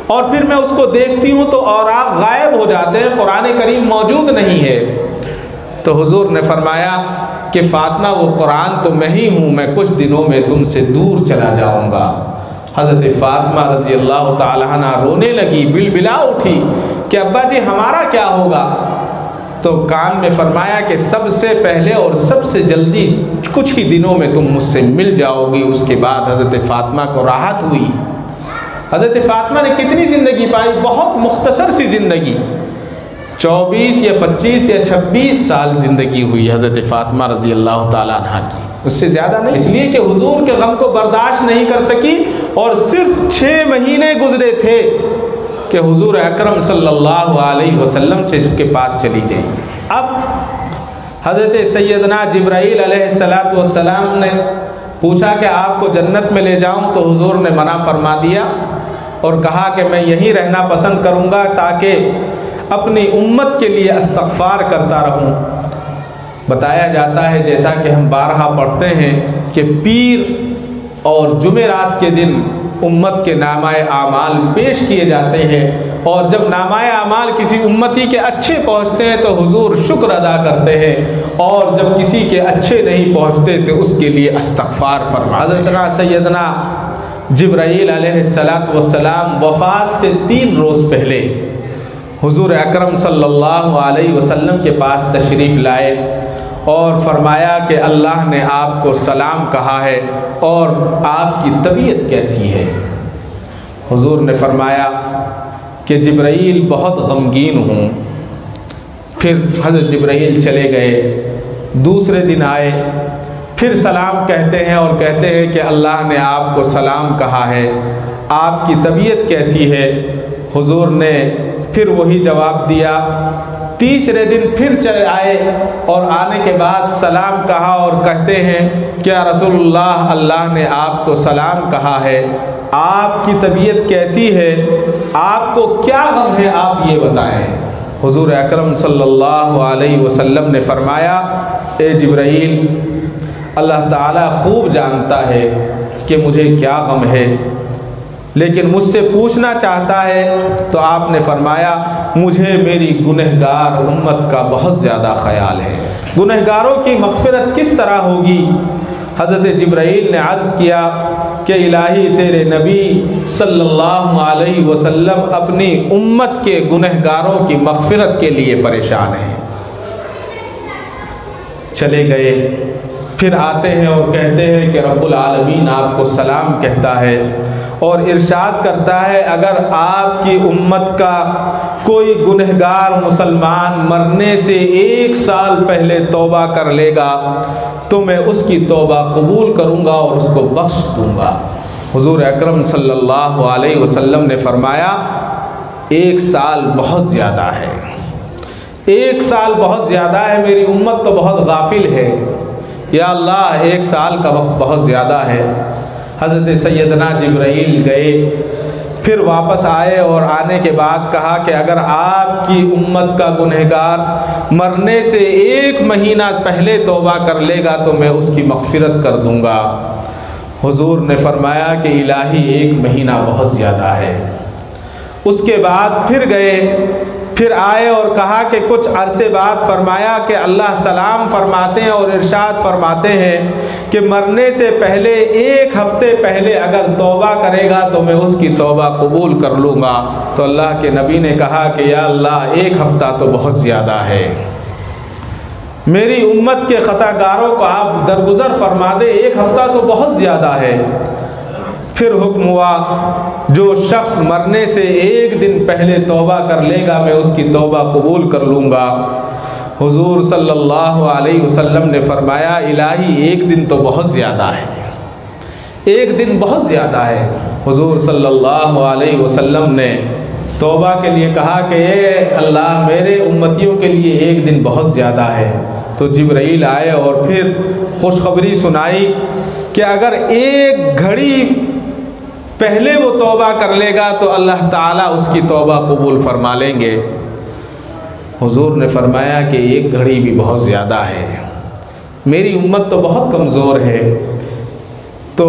اور پھر میں اس کو دیکھتی ہوں تو اوراق غائب ہو جاتے ہیں، قرآن کریم موجود نہیں ہے۔ تو حضور نے فرمایا کہ فاطمہ وہ قرآن تو میں ہی ہوں، میں کچھ دنوں میں تم سے دور چلا جاؤں گا۔ حضرت فاطمہ رضی اللہ تعالیٰ عنہ رونے لگی، بلبلا اٹھی کہ ابا جی ہمارا کیا ہوگا؟ تو کان میں فرمایا کہ سب سے پہلے اور سب سے جلدی کچھ ہی دنوں میں تم مجھ سے مل جاؤ گی۔ اس کے بعد حضرت فاطمہ کو راحت ہوئی۔ حضرت فاطمہ نے کتنی زندگی پائی؟ بہت مختصر سی زندگی، 24 یا 25 یا 26 سال زندگی ہوئی حضرت فاطمہ رضی اللہ تعالیٰ عنہ کی، اس سے زیادہ نہیں، اس لیے کہ حضور کے غم کو برداشت نہیں کر سکی، اور صرف 6 مہینے گزرے تھے کہ حضور اکرم صلی اللہ علیہ وسلم سے اس کے پاس چلی گئی۔ اب حضرت سیدنا جبرائیل علیہ السلام نے پوچھا کہ آپ کو جنت میں لے جاؤں، تو حضور نے منع فرما دیا اور کہا کہ میں یہیں رہنا پسند کروں گا تاکہ اپنی امت کے لیے استغفار کرتا رہوں۔ بتایا جاتا ہے جیسا کہ ہم بارہا پڑھتے ہیں کہ پیر اور جمعرات کے دن امت کے نامہ اعمال پیش کیے جاتے ہیں، اور جب نامہ اعمال کسی امتی کے اچھے پہنچتے ہیں تو حضور شکر ادا کرتے ہیں، اور جب کسی کے اچھے نہیں پہنچتے تو اس کے لیے استغفار فرما۔ حضرت سیدنا جبرائیل علیہ السلام وفات سے 3 روز پہلے حضور اکرم صلی اللہ علیہ وسلم کے پاس تشریف لائے اور فرمایا کہ اللہ نے آپ کو سلام کہا ہے اور آپ کی طبیعت کیسی ہے؟ حضور نے فرمایا کہ جبرائیل بہت غمگین ہوں۔ پھر حضرت جبرائیل چلے گئے، دوسرے دن آئے، پھر سلام کہتے ہیں اور کہتے ہیں کہ اللہ نے آپ کو سلام کہا ہے، آپ کی طبیعت کیسی ہے؟ حضور نے پھر وہی جواب دیا۔ تیسرے دن پھر چلے آئے اور آنے کے بعد سلام کہا اور کہتے ہیں کیا رسول اللہ، اللہ نے آپ کو سلام کہا ہے، آپ کی طبیعت کیسی ہے، آپ کو کیا غم ہے، آپ یہ بتائیں۔ حضور اکرم صلی اللہ علیہ وسلم نے فرمایا اے جبرائیل، اللہ تعالیٰ خوب جانتا ہے کہ مجھے کیا غم ہے، لیکن مجھ سے پوچھنا چاہتا ہے۔ تو آپ نے فرمایا مجھے میری گنہگار امت کا بہت زیادہ خیال ہے۔ گنہگاروں کی مغفرت کس طرح ہوگی؟ حضرت جبرائیل نے عرض کیا کہ الہی تیرے نبی صلی اللہ علیہ وسلم اپنی امت کے گنہگاروں کی مغفرت کے لیے پریشان ہیں۔ چلے گئے، پھر آتے ہیں اور کہتے ہیں کہ رب العالمین آپ کو سلام کہتا ہے اور ارشاد کرتا ہے اگر آپ کی امت کا کوئی گنہگار مسلمان مرنے سے 1 سال پہلے توبہ کر لے گا تو میں اس کی توبہ قبول کروں گا اور اس کو بخش دوں گا۔ حضور اکرم صلی اللہ علیہ وسلم نے فرمایا 1 سال بہت زیادہ ہے، 1 سال بہت زیادہ ہے، میری امت تو بہت غافل ہے، یا اللہ 1 سال کا وقت بہت زیادہ ہے۔ حضرت سیدنا جبرائیل گئے، پھر واپس آئے اور آنے کے بعد کہا کہ اگر آپ کی امت کا گنہگار مرنے سے 1 مہینہ پہلے توبہ کر لے گا تو میں اس کی مغفرت کر دوں گا۔ حضور نے فرمایا کہ الہی 1 مہینہ بہت زیادہ ہے۔ اس کے بعد پھر گئے، پھر آئے اور کہا کہ کچھ عرصے بعد فرمایا کہ اللہ سلام فرماتے ہیں اور ارشاد فرماتے ہیں کہ مرنے سے پہلے 1 ہفتے پہلے اگر توبہ کرے گا تو میں اس کی توبہ قبول کر لوں گا۔ تو اللہ کے نبی نے کہا کہ یا اللہ 1 ہفتہ تو بہت زیادہ ہے، میری امت کے خطا کاروں کو آپ درگزر فرما دے، 1 ہفتہ تو بہت زیادہ ہے۔ پھر حکم ہوا جو شخص مرنے سے 1 دن پہلے توبہ کر لے گا میں اس کی توبہ قبول کر لوں گا۔ حضور صلی اللہ علیہ وسلم نے فرمایا الہی 1 دن تو بہت زیادہ ہے، 1 دن بہت زیادہ ہے۔ حضور صلی اللہ علیہ وسلم نے توبہ کے لیے کہا کہ اے اللہ میرے امتیوں کے لیے 1 دن بہت زیادہ ہے۔ تو جبرائیل آئے اور پھر خوشخبری سنائی کہ اگر ایک گھڑی پہلے وہ توبہ کر لے گا تو اللہ تعالیٰ اس کی توبہ قبول فرما لیں گے۔ حضور نے فرمایا کہ ایک گھڑی بھی بہت زیادہ ہے، میری امت تو بہت کمزور ہے۔ تو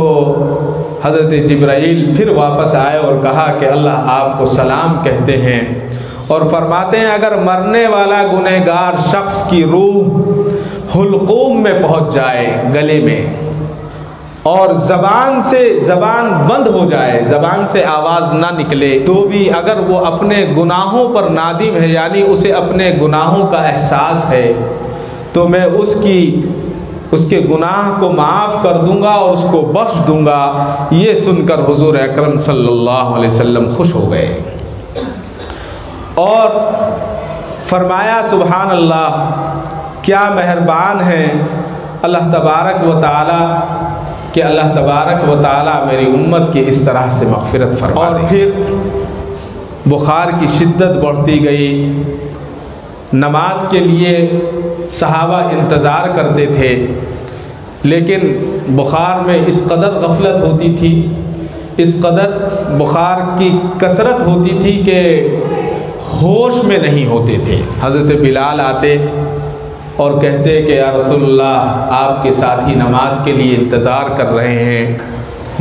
حضرت جبرائیل پھر واپس آئے اور کہا کہ اللہ آپ کو سلام کہتے ہیں، اور فرماتے ہیں اگر مرنے والا گنہگار شخص کی روح حلقوم میں پہنچ جائے، گلے میں، اور زبان بند ہو جائے، زبان سے آواز نہ نکلے، تو بھی اگر وہ اپنے گناہوں پر نادم ہے، یعنی اسے اپنے گناہوں کا احساس ہے، تو میں اس کے گناہ کو معاف کر دوں گا اور اس کو بخش دوں گا۔ یہ سن کر حضور اکرم صلی اللہ علیہ وسلم خوش ہو گئے اور فرمایا سبحان اللہ، کیا مہربان ہے اللہ تبارک و تعالی کہ اللہ تبارک و تعالی میری امت کی اس طرح سے مغفرت فرما دے۔ اور پھر بخار کی شدت بڑھتی گئی، نماز کے لیے صحابہ انتظار کرتے تھے، لیکن بخار میں اس قدر غفلت ہوتی تھی، اس قدر بخار کی کثرت ہوتی تھی کہ ہوش میں نہیں ہوتے تھے۔ حضرت بلال آتے اور کہتے کہ یا رسول اللہ آپ کے ساتھی نماز کے لیے انتظار کر رہے ہیں۔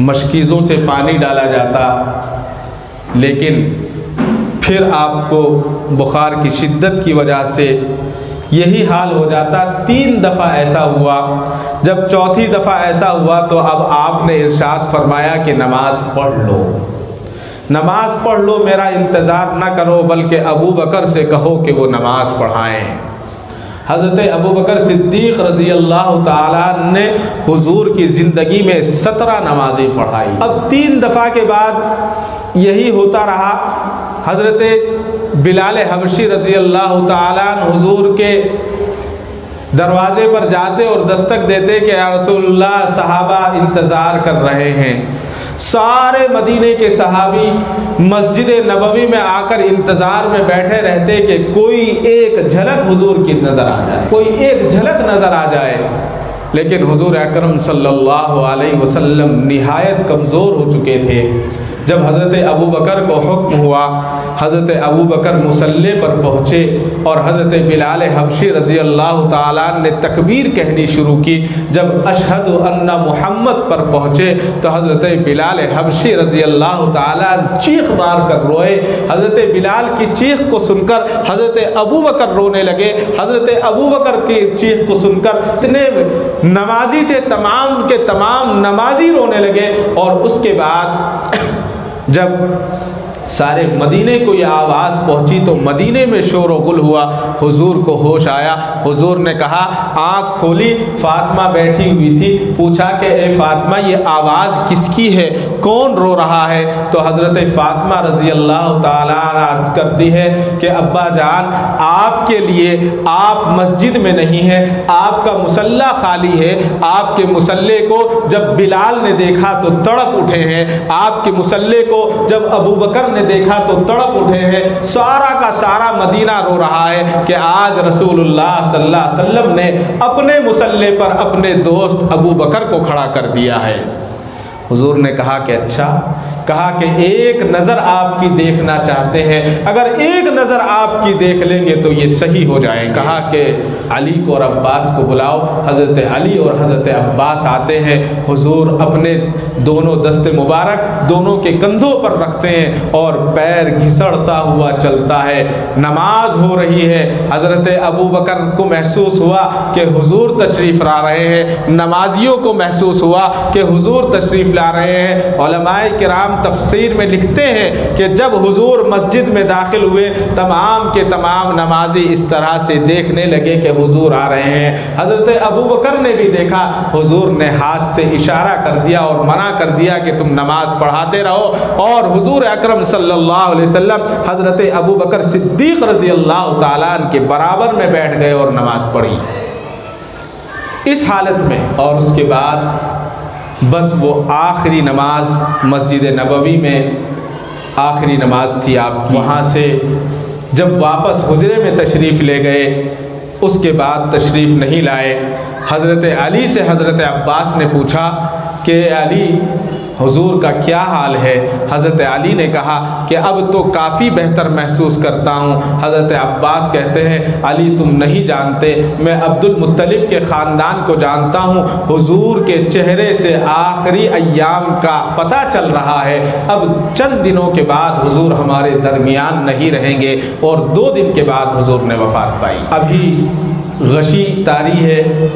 مشکیزوں سے پانی ڈالا جاتا، لیکن پھر آپ کو بخار کی شدت کی وجہ سے یہی حال ہو جاتا۔ 3 دفعہ ایسا ہوا، جب چوتھی دفعہ ایسا ہوا تو اب آپ نے ارشاد فرمایا کہ نماز پڑھ لو، نماز پڑھ لو، میرا انتظار نہ کرو بلکہ ابو بکر سے کہو کہ وہ نماز پڑھائیں۔ حضرت ابو بکر صدیق رضی اللہ تعالیٰ نے حضور کی زندگی میں 17 نمازیں پڑھائی۔ اب 3 دفعہ کے بعد یہی ہوتا رہا۔ حضرت بلال حبشی رضی اللہ تعالیٰ حضور کے دروازے پر جاتے اور دستک دیتے کہ یا رسول اللہ صحابہ انتظار کر رہے ہیں۔ سارے مدینے کے صحابی مسجد نبوی میں آ کر انتظار میں بیٹھے رہتے کہ کوئی ایک جھلک حضور کی نظر آ جائے، کوئی ایک جھلک نظر آ جائے، لیکن حضور اکرم صلی اللہ علیہ وسلم نہایت کمزور ہو چکے تھے۔ جب حضرت ابو بکر کو حکم ہوا، حضرت ابو بکر مصلی پر پہنچے اور حضرت بلال حبشی رضی اللہ تعالیٰ نے تکبیر کہنی شروع کی۔ جب اشہد ان محمد پر پہنچے تو حضرت بلال حبشی رضی اللہ تعالیٰ چیخ مار کر روئے۔ حضرت بلال کی چیخ کو سن کر حضرت ابو بکر رونے لگے۔ حضرت ابو بکر کی چیخ کو سن کر جتنے نمازی تھے تمام کے تمام نمازی رونے لگے، اور اس کے بعد جب سارے مدینے کو یہ آواز پہنچی تو مدینے میں شور و غل ہوا۔ حضور کو ہوش آیا، حضور نے کہا، آنکھ کھولی، فاطمہ بیٹھی ہوئی تھی، پوچھا کہ اے فاطمہ یہ آواز کس کی ہے، کون رو رہا ہے؟ تو حضرت فاطمہ رضی اللہ تعالیٰ عرض کرتی ہے کہ ابا جان آپ کے لیے آپ مسجد میں نہیں ہیں، آپ کا مصلی خالی ہے، آپ کے مصلی کو جب بلال نے دیکھا تو تڑپ اٹھے ہیں، آپ کے مصلی کو جب ابو بکر نے دیکھا تو تڑپ اٹھے ہیں، سارا کا سارا مدینہ رو رہا ہے کہ آج رسول اللہ صلی اللہ علیہ وسلم نے اپنے مصلی پر اپنے دوست ابو بکر کو کھڑا کر دیا ہے۔ حضور نے کہا کہ اچھا، کہا کہ ایک نظر آپ کی دیکھنا چاہتے ہیں، اگر ایک نظر آپ کی دیکھ لیں گے تو یہ صحیح ہو جائیں گے۔ کہا کہ علی کو اور عباس کو بلاؤ۔ حضرت علی اور حضرت عباس آتے ہیں، حضور اپنے دونوں دست مبارک دونوں کے کندھوں پر رکھتے ہیں اور پیر گھسڑتا ہوا چلتا ہے، نماز ہو رہی ہے۔ حضرت ابو بکر کو محسوس ہوا کہ حضور تشریف لا رہے ہیں، نمازیوں کو محسوس ہوا کہ حضور تشریف لا رہے ہیں۔ علماء کرام تفسیر میں لکھتے ہیں کہ جب حضور مسجد میں داخل ہوئے تمام کے تمام نمازی اس طرح سے دیکھنے لگے کہ حضور آ رہے ہیں۔ حضرت ابو بکر نے بھی دیکھا، حضور نے ہاتھ سے اشارہ کر دیا اور منع کر دیا کہ تم نماز پڑھاتے رہو، اور حضور اکرم صلی اللہ علیہ وسلم حضرت ابو بکر صدیق رضی اللہ تعالیٰ عنہ کے برابر میں بیٹھ گئے اور نماز پڑھی اس حالت میں۔ اور اس کے بعد بس وہ آخری نماز مسجد نبوی میں آخری نماز تھی آپ کی۔ وہاں سے جب واپس حجرے میں تشریف لے گئے اس کے بعد تشریف نہیں لائے۔ حضرت علی سے حضرت عباس نے پوچھا کہ علی حضور کا کیا حال ہے؟ حضرت علی نے کہا کہ اب تو کافی بہتر محسوس کرتا ہوں۔ حضرت عباس کہتے ہیں علی تم نہیں جانتے، میں عبد المطلب کے خاندان کو جانتا ہوں، حضور کے چہرے سے آخری ایام کا پتہ چل رہا ہے، اب چند دنوں کے بعد حضور ہمارے درمیان نہیں رہیں گے، اور 2 دن کے بعد حضور نے وفات پائی۔ ابھی غشی طاری ہے،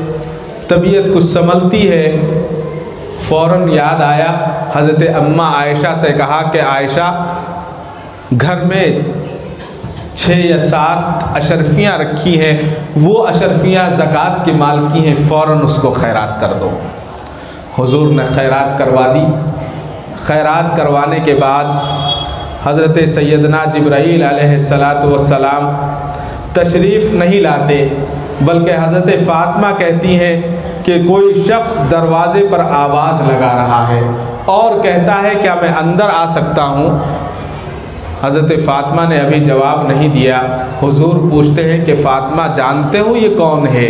طبیعت کچھ سنبھلتی ہے، فوراً یاد آیا، حضرت اماں عائشہ سے کہا کہ عائشہ گھر میں 6 یا 7 اشرفیاں رکھی ہیں، وہ اشرفیاں زکوٰۃ کے مال کی ہیں، فوراً اس کو خیرات کر دو۔ حضور نے خیرات کروا دی۔ خیرات کروانے کے بعد حضرت سیدنا جبرائیل علیہ السلام تشریف نہیں لاتے، بلکہ حضرت فاطمہ کہتی ہیں کہ کوئی شخص دروازے پر آواز لگا رہا ہے اور کہتا ہے کیا میں اندر آ سکتا ہوں؟ حضرت فاطمہ نے ابھی جواب نہیں دیا۔ حضور پوچھتے ہیں کہ فاطمہ جانتے ہو یہ کون ہے؟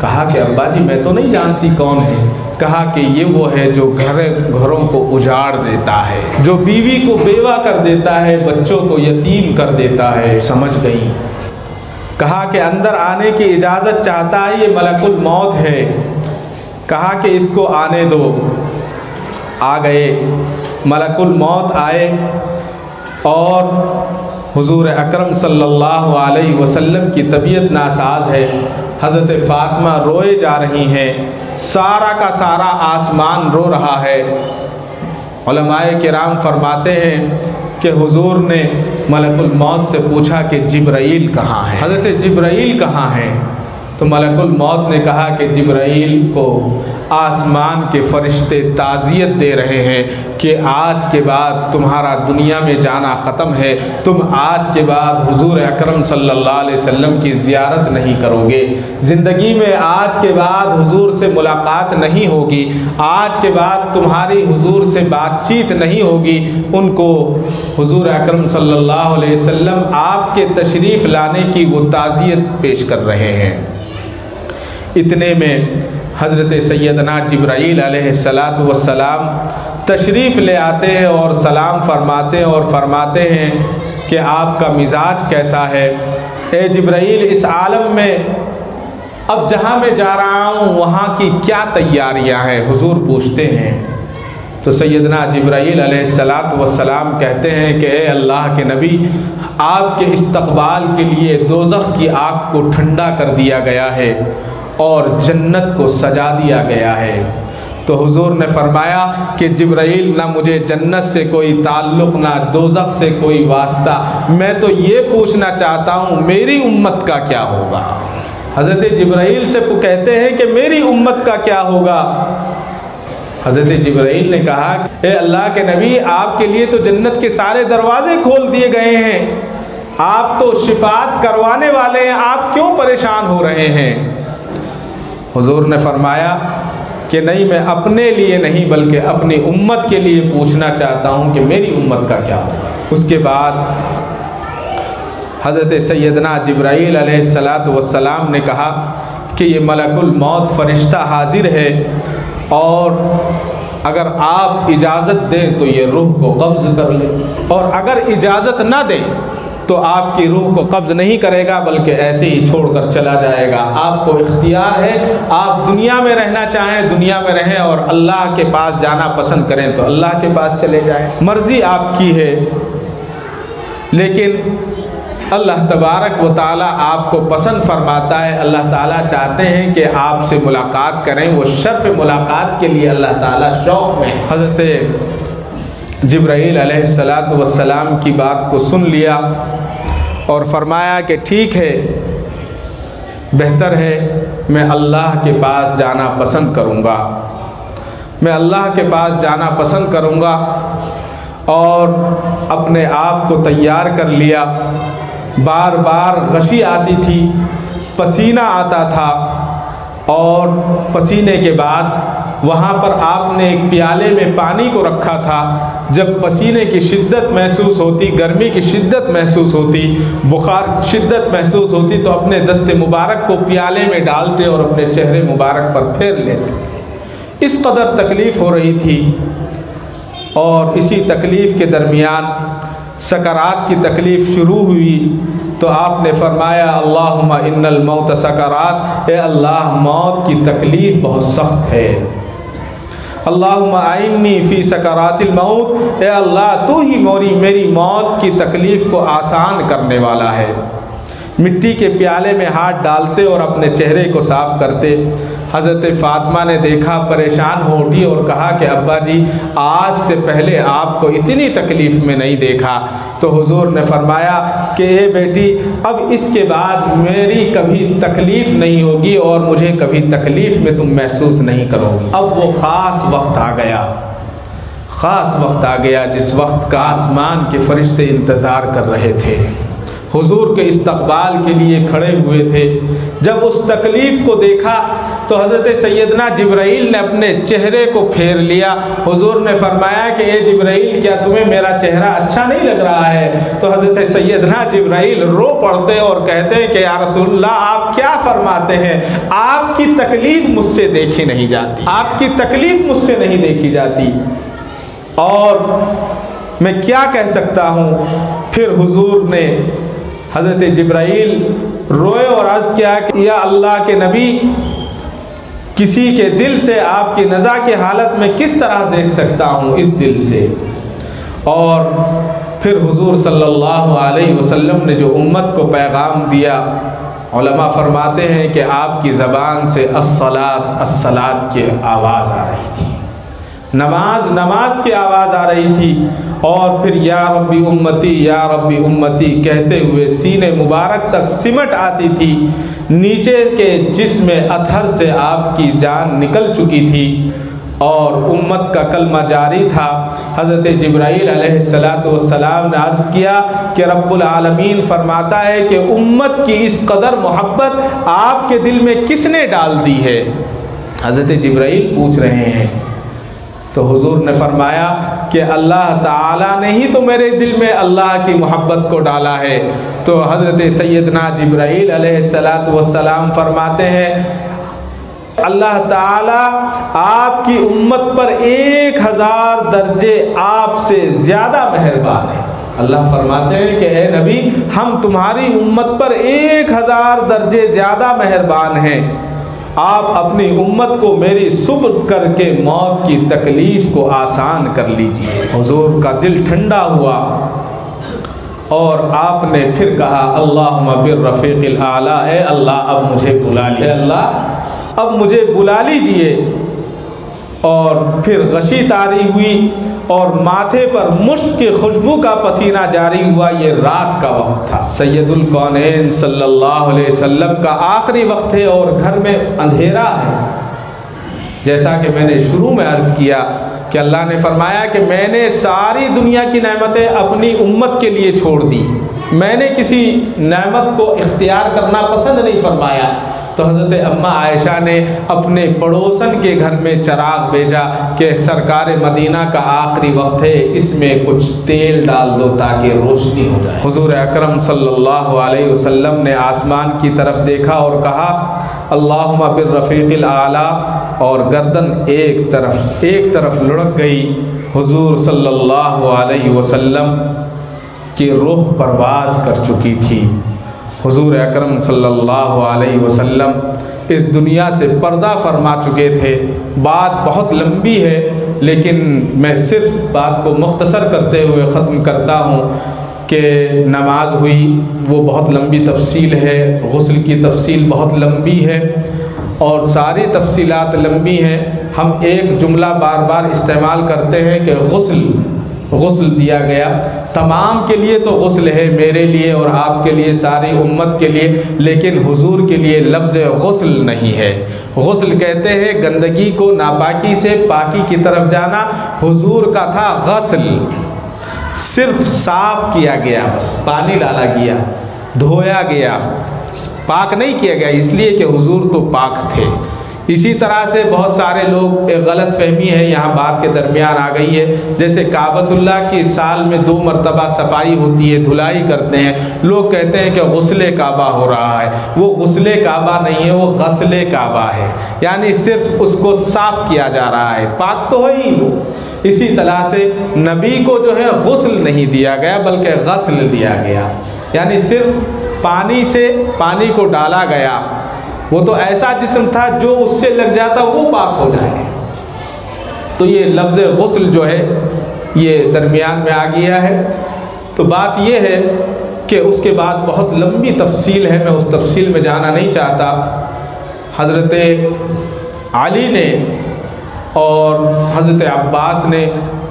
کہا کہ ابا جی میں تو نہیں جانتی کون ہے۔ کہا کہ یہ وہ ہے جو گھروں کو اجاڑ دیتا ہے، جو بیوی کو بیوہ کر دیتا ہے، بچوں کو یتیم کر دیتا ہے۔ سمجھ گئی۔ کہا کہ اندر آنے کی اجازت چاہتا ہے، یہ ملک الموت ہے۔ کہا کہ اس کو آنے دو۔ آ گئے، ملک الموت آئے اور حضور اکرم صلی اللہ علیہ وسلم کی طبیعت ناساز ہے۔ حضرت فاطمہ روئے جا رہی ہیں، سارا کا سارا آسمان رو رہا ہے۔ علماء کرام فرماتے ہیں کہ حضور نے ملک الموت سے پوچھا کہ جبرائیل کہاں ہے؟ حضرت جبرائیل کہاں ہیں؟ تو ملک الموت نے کہا کہ جبرائیل کو آسمان کے فرشتے تعزیت دے رہے ہیں کہ آج کے بعد تمہارا دنیا میں جانا ختم ہے، تم آج کے بعد حضور اکرم صلی اللہ علیہ وسلم کی زیارت نہیں کرو گے، زندگی میں آج کے بعد حضور سے ملاقات نہیں ہوگی، آج کے بعد تمہاری حضور سے بات چیت نہیں ہوگی۔ ان کو حضور اکرم صلی اللہ علیہ وسلم آپ کے تشریف لانے کی وہ تعزیت پیش کر رہے ہیں۔ اتنے میں حضرت سیدنا جبرائیل علیہ السلام تشریف لے آتے ہیں اور سلام فرماتے ہیں اور فرماتے ہیں کہ آپ کا مزاج کیسا ہے؟ اے جبرائیل اس عالم میں اب جہاں میں جا رہا ہوں وہاں کی کیا تیاریاں ہیں؟ حضور پوچھتے ہیں۔ تو سیدنا جبرائیل علیہ السلام کہتے ہیں کہ اے اللہ کے نبی، آپ کے استقبال کے لیے دوزخ کی آگ کو ٹھنڈا کر دیا گیا ہے اور جنت کو سجا دیا گیا ہے۔ تو حضور نے فرمایا کہ جبرائیل نہ مجھے جنت سے کوئی تعلق نہ دوزخ سے کوئی واسطہ، میں تو یہ پوچھنا چاہتا ہوں میری امت کا کیا ہوگا؟ حضرت جبرائیل سے کہتے ہیں کہ میری امت کا کیا ہوگا؟ حضرت جبرائیل نے کہا اے اللہ کے نبی، آپ کے لیے تو جنت کے سارے دروازے کھول دیے گئے ہیں، آپ تو شفاعت کروانے والے ہیں، آپ کیوں پریشان ہو رہے ہیں؟ حضور نے فرمایا کہ نہیں، میں اپنے لیے نہیں بلکہ اپنی امت کے لیے پوچھنا چاہتا ہوں کہ میری امت کا کیا ہوگا۔ اس کے بعد حضرت سیدنا جبرائیل علیہ السلام نے کہا کہ یہ ملک الموت فرشتہ حاضر ہے اور اگر آپ اجازت دیں تو یہ روح کو قبض کر لے، اور اگر اجازت نہ دیں تو آپ کی روح کو قبض نہیں کرے گا بلکہ ایسے ہی چھوڑ کر چلا جائے گا۔ آپ کو اختیار ہے، آپ دنیا میں رہنا چاہیں دنیا میں رہیں، اور اللہ کے پاس جانا پسند کریں تو اللہ کے پاس چلے جائیں، مرضی آپ کی ہے۔ لیکن اللہ تبارک و تعالیٰ آپ کو پسند فرماتا ہے، اللہ تعالیٰ چاہتے ہیں کہ آپ سے ملاقات کریں، وہ شرف ملاقات کے لیے اللہ تعالیٰ شوق میں۔ حضرت جبرائیل علیہ السلام کی بات کو سن لیا اور فرمایا کہ ٹھیک ہے، بہتر ہے، میں اللہ کے پاس جانا پسند کروں گا، میں اللہ کے پاس جانا پسند کروں گا، اور اپنے آپ کو تیار کر لیا۔ بار بار غشی آتی تھی، پسینہ آتا تھا، اور پسینے کے بعد وہاں پر آپ نے ایک پیالے میں پانی کو رکھا تھا، جب پسینے کی شدت محسوس ہوتی، گرمی کی شدت محسوس ہوتی، بخار کی شدت محسوس ہوتی تو اپنے دست مبارک کو پیالے میں ڈالتے اور اپنے چہرے مبارک پر پھیر لیتے۔ اس قدر تکلیف ہو رہی تھی، اور اسی تکلیف کے درمیان سکرات کی تکلیف شروع ہوئی تو آپ نے فرمایا اللہم ان الموت سکرات، اے اللہ موت کی تکلیف بہت سخت ہے، اللہم اعنی فی سکرات الموت، اے اللہ تو ہی میری موت کی تکلیف کو آسان کرنے والا ہے۔ مٹی کے پیالے میں ہاتھ ڈالتے اور اپنے چہرے کو صاف کرتے۔ حضرت فاطمہ نے دیکھا، پریشان ہو اٹھی اور کہا کہ ابا جی آج سے پہلے آپ کو اتنی تکلیف میں نہیں دیکھا۔ تو حضور نے فرمایا کہ اے بیٹی اب اس کے بعد میری کبھی تکلیف نہیں ہوگی اور مجھے کبھی تکلیف میں تم محسوس نہیں کرو گی۔ اب وہ خاص وقت آ گیا جس وقت کا آسمان کے فرشتے انتظار کر رہے تھے، حضور کے استقبال کے لیے کھڑے ہوئے تھے۔ جب اس تکلیف کو دیکھا تو حضرت سیدنا جبرائیل نے اپنے چہرے کو پھیر لیا۔ حضور نے فرمایا کہ اے جبرائیل کیا تمہیں میرا چہرہ اچھا نہیں لگ رہا ہے؟ تو حضرت سیدنا جبرائیل رو پڑتے اور کہتے ہیں کہ یا رسول اللہ آپ کیا فرماتے ہیں؟ آپ کی تکلیف مجھ سے دیکھی نہیں جاتی، آپ کی تکلیف مجھ سے نہیں دیکھی جاتی، اور میں کیا کہہ سکتا ہوں؟ پھر حضور نے حضرت جبرائیل روئے اور عرض کیا کہ یا اللہ کے نبی کسی کے دل سے آپ کی نزع کی حالت میں کس طرح دیکھ سکتا ہوں اس دل سے؟ اور پھر حضور صلی اللہ علیہ وسلم نے جو امت کو پیغام دیا، علماء فرماتے ہیں کہ آپ کی زبان سے الصلاۃ الصلاۃ کی آواز آ رہی تھی، نماز کی آواز آ رہی تھی، اور پھر یا ربی امتی کہتے ہوئے سینے مبارک تک سمٹ آتی تھی، نیچے کے جسم اطہر سے آپ کی جان نکل چکی تھی اور امت کا کلمہ جاری تھا۔ حضرت جبرائیل علیہ السلام نے عرض کیا کہ رب العالمین فرماتا ہے کہ امت کی اس قدر محبت آپ کے دل میں کس نے ڈال دی ہے؟ حضرت جبرائیل پوچھ رہے ہیں۔ تو حضور نے فرمایا کہ اللہ تعالیٰ نے ہی تو میرے دل میں اللہ کی محبت کو ڈالا ہے۔ تو حضرت سیدنا جبرائیل علیہ السلام فرماتے ہیں اللہ تعالیٰ آپ کی امت پر 1000 درجے آپ سے زیادہ مہربان ہے۔ اللہ فرماتے ہیں کہ اے نبی ہم تمہاری امت پر 1000 درجے زیادہ مہربان ہیں، آپ اپنی امت کو میری سپرد کر کے موت کی تکلیف کو آسان کر لیجئے۔ حضور کا دل ٹھنڈا ہوا اور آپ نے پھر کہا اللہم بالرفیق الاعلیٰ، اے اللہ اب مجھے بلا لیجئے، اللہ اب مجھے بلا لیجئے۔ اور پھر غشی طاری ہوئی اور ماتھے پر مشک کی خوشبو کا پسینہ جاری ہوا۔ یہ رات کا وقت تھا، سید الکونین صلی اللہ علیہ وسلم کا آخری وقت ہے اور گھر میں اندھیرا ہے۔ جیسا کہ میں نے شروع میں عرض کیا کہ اللہ نے فرمایا کہ میں نے ساری دنیا کی نعمتیں اپنی امت کے لیے چھوڑ دی، میں نے کسی نعمت کو اختیار کرنا پسند نہیں فرمایا۔ تو حضرت اماں عائشہ نے اپنے پڑوسن کے گھر میں چراغ بھیجا کہ سرکار مدینہ کا آخری وقت ہے، اس میں کچھ تیل ڈال دو تاکہ روشنی ہو جائے۔ حضور اکرم صلی اللہ علیہ وسلم نے آسمان کی طرف دیکھا اور کہا اللہم بالرفیق الاعلیٰ، اور گردن ایک طرف لڑک گئی۔ حضور صلی اللہ علیہ وسلم کی روح پرواز کر چکی تھی۔ حضور اکرم صلی اللہ علیہ وسلم اس دنیا سے پردہ فرما چکے تھے۔ بات بہت لمبی ہے لیکن میں صرف بات کو مختصر کرتے ہوئے ختم کرتا ہوں کہ نماز ہوئی، وہ بہت لمبی تفصیل ہے، غسل کی تفصیل بہت لمبی ہے اور ساری تفصیلات لمبی ہیں۔ ہم ایک جملہ بار بار استعمال کرتے ہیں کہ غسل دیا گیا، تمام کے لیے تو غسل ہے، میرے لیے اور آپ کے لیے، ساری امت کے لیے، لیکن حضور کے لیے لفظ غسل نہیں ہے۔ غسل کہتے ہیں گندگی کو ناپاکی سے پاکی کی طرف جانا، حضور کا تھا غسل، صرف صاف کیا گیا، بس پانی ڈالا گیا، دھویا گیا، پاک نہیں کیا گیا، اس لیے کہ حضور تو پاک تھے۔ اسی طرح سے بہت سارے لوگ ایک غلط فہمی ہے یہاں بات کے درمیان آ گئی ہے، جیسے کعبۃ اللہ کی سال میں 2 مرتبہ صفائی ہوتی ہے، دھلائی کرتے ہیں، لوگ کہتے ہیں کہ غسل کعبہ ہو رہا ہے۔ وہ غسل کعبہ نہیں ہے، وہ غسل کعبہ ہے، یعنی صرف اس کو صاف کیا جا رہا ہے، پاک تو ہے ہی وہ۔ اسی طرح سے نبی کو جو ہے غسل نہیں دیا گیا بلکہ غسل دیا گیا، یعنی صرف پانی سے پانی کو ڈالا گیا، وہ تو ایسا جسم تھا جو اس سے لگ جاتا وہ پاک ہو جائے۔ تو یہ لفظ غسل جو ہے یہ درمیان میں آ گیا ہے۔ تو بات یہ ہے کہ اس کے بعد بہت لمبی تفصیل ہے، میں اس تفصیل میں جانا نہیں چاہتا۔ حضرت علی نے اور حضرت عباس نے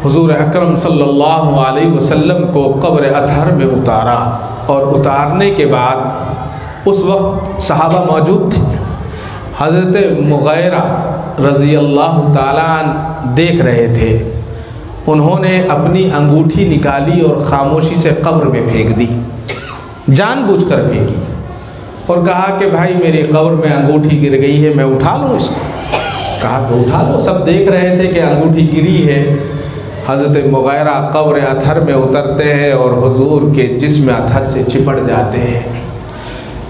حضور اکرم صلی اللہ علیہ وسلم کو قبر اطہر میں اتارا، اور اتارنے کے بعد اس وقت صحابہ موجود تھے۔ حضرت مغیرہ رضی اللہ تعالیٰ عنہ دیکھ رہے تھے، انہوں نے اپنی انگوٹھی نکالی اور خاموشی سے قبر میں پھینک دی، جان بوجھ کر پھینکی، اور کہا کہ بھائی میری قبر میں انگوٹھی گر گئی ہے، میں اٹھا لوں اس کو؟ کہا کہ اٹھا لو۔ سب دیکھ رہے تھے کہ انگوٹھی گری ہے۔ حضرت مغیرہ قبر اطہر میں اترتے ہیں اور حضور کے جسم اطہر سے چپٹ جاتے ہیں،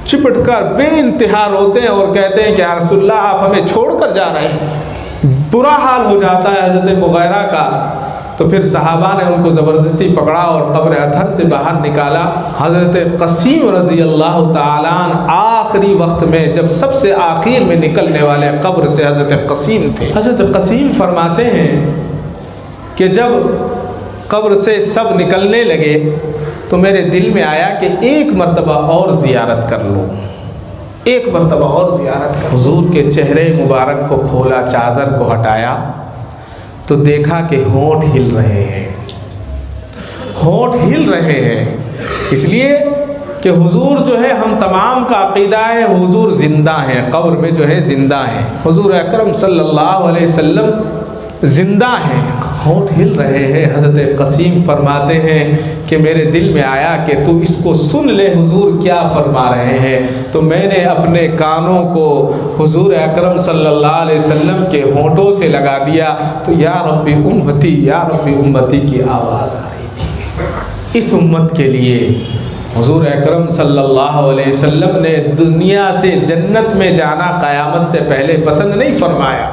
چپٹ کر بے انتہا روتے ہیں اور کہتے ہیں کہ یا رسول اللہ آپ ہمیں چھوڑ کر جا رہے ہیں۔ برا حال ہو جاتا ہے حضرت مغیرہ کا۔ تو پھر صحابہ نے ان کو زبردستی پکڑا اور قبر اطہر سے باہر نکالا۔ حضرت قسیم رضی اللہ تعالیٰ عنہ آخری وقت میں جب سب سے آخر میں نکلنے والے قبر سے حضرت قسیم تھے۔ حضرت قسیم فرماتے ہیں کہ جب قبر سے سب نکلنے لگے تو میرے دل میں آیا کہ ایک مرتبہ اور زیارت کر لوں، ایک مرتبہ اور زیارت کر۔ حضور کے چہرے مبارک کو کھولا، چادر کو ہٹایا تو دیکھا کہ ہونٹ ہل رہے ہیں، ہونٹ ہل رہے ہیں، اس لیے کہ حضور جو ہے ہم تمام کا عقیدہ ہے حضور زندہ ہیں، قبر میں جو ہے زندہ ہیں، حضور اکرم صلی اللہ علیہ وسلم زندہ ہیں، ہونٹ ہل رہے ہیں۔ حضرت قسیم فرماتے ہیں کہ میرے دل میں آیا کہ تو اس کو سن لے حضور کیا فرما رہے ہیں، تو میں نے اپنے کانوں کو حضور اکرم صلی اللہ علیہ وسلم کے ہونٹوں سے لگا دیا، تو یا رب امتی یا رب امتی کی آواز آ رہی تھی۔ اس امت کے لیے حضور اکرم صلی اللہ علیہ وسلم نے دنیا سے جنت میں جانا قیامت سے پہلے پسند نہیں فرمایا،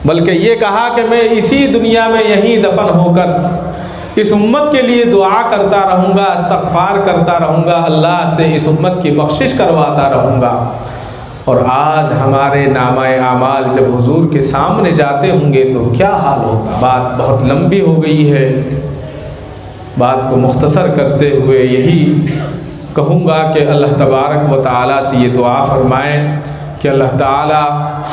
بلکہ یہ کہا کہ میں اسی دنیا میں یہیں دفن ہو کر اس امت کے لیے دعا کرتا رہوں گا، استغفار کرتا رہوں گا، اللہ سے اس امت کی بخشش کرواتا رہوں گا۔ اور آج ہمارے نامہ اعمال جب حضور کے سامنے جاتے ہوں گے تو کیا حال ہوگا۔ بات بہت لمبی ہو گئی ہے، بات کو مختصر کرتے ہوئے یہی کہوں گا کہ اللہ تبارک و تعالیٰ سے یہ دعا فرمائیں کہ اللہ تعالیٰ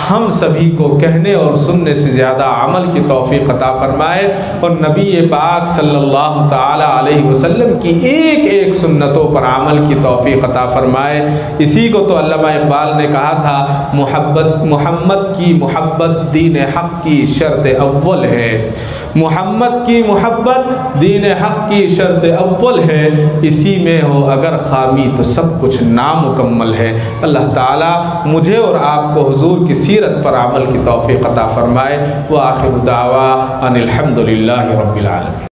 ہم سبھی کو کہنے اور سننے سے زیادہ عمل کی توفیق عطا فرمائے، اور نبی پاک صلی اللہ تعالیٰ علیہ وسلم کی ایک ایک سنتوں پر عمل کی توفیق عطا فرمائے۔ اسی کو تو علامہ اقبال نے کہا تھا، محمد کی محبت دین حق کی شرط اول ہے، محمد کی محبت دین حق کی شرط اول ہے، اسی میں ہو اگر خامی تو سب کچھ نامکمل ہے۔ اللہ تعالیٰ مجھے اور آپ کو حضور کی سیرت پر عمل کی توفیق عطا فرمائے۔ وآخر دعوا ان الحمد للہ رب العالمین۔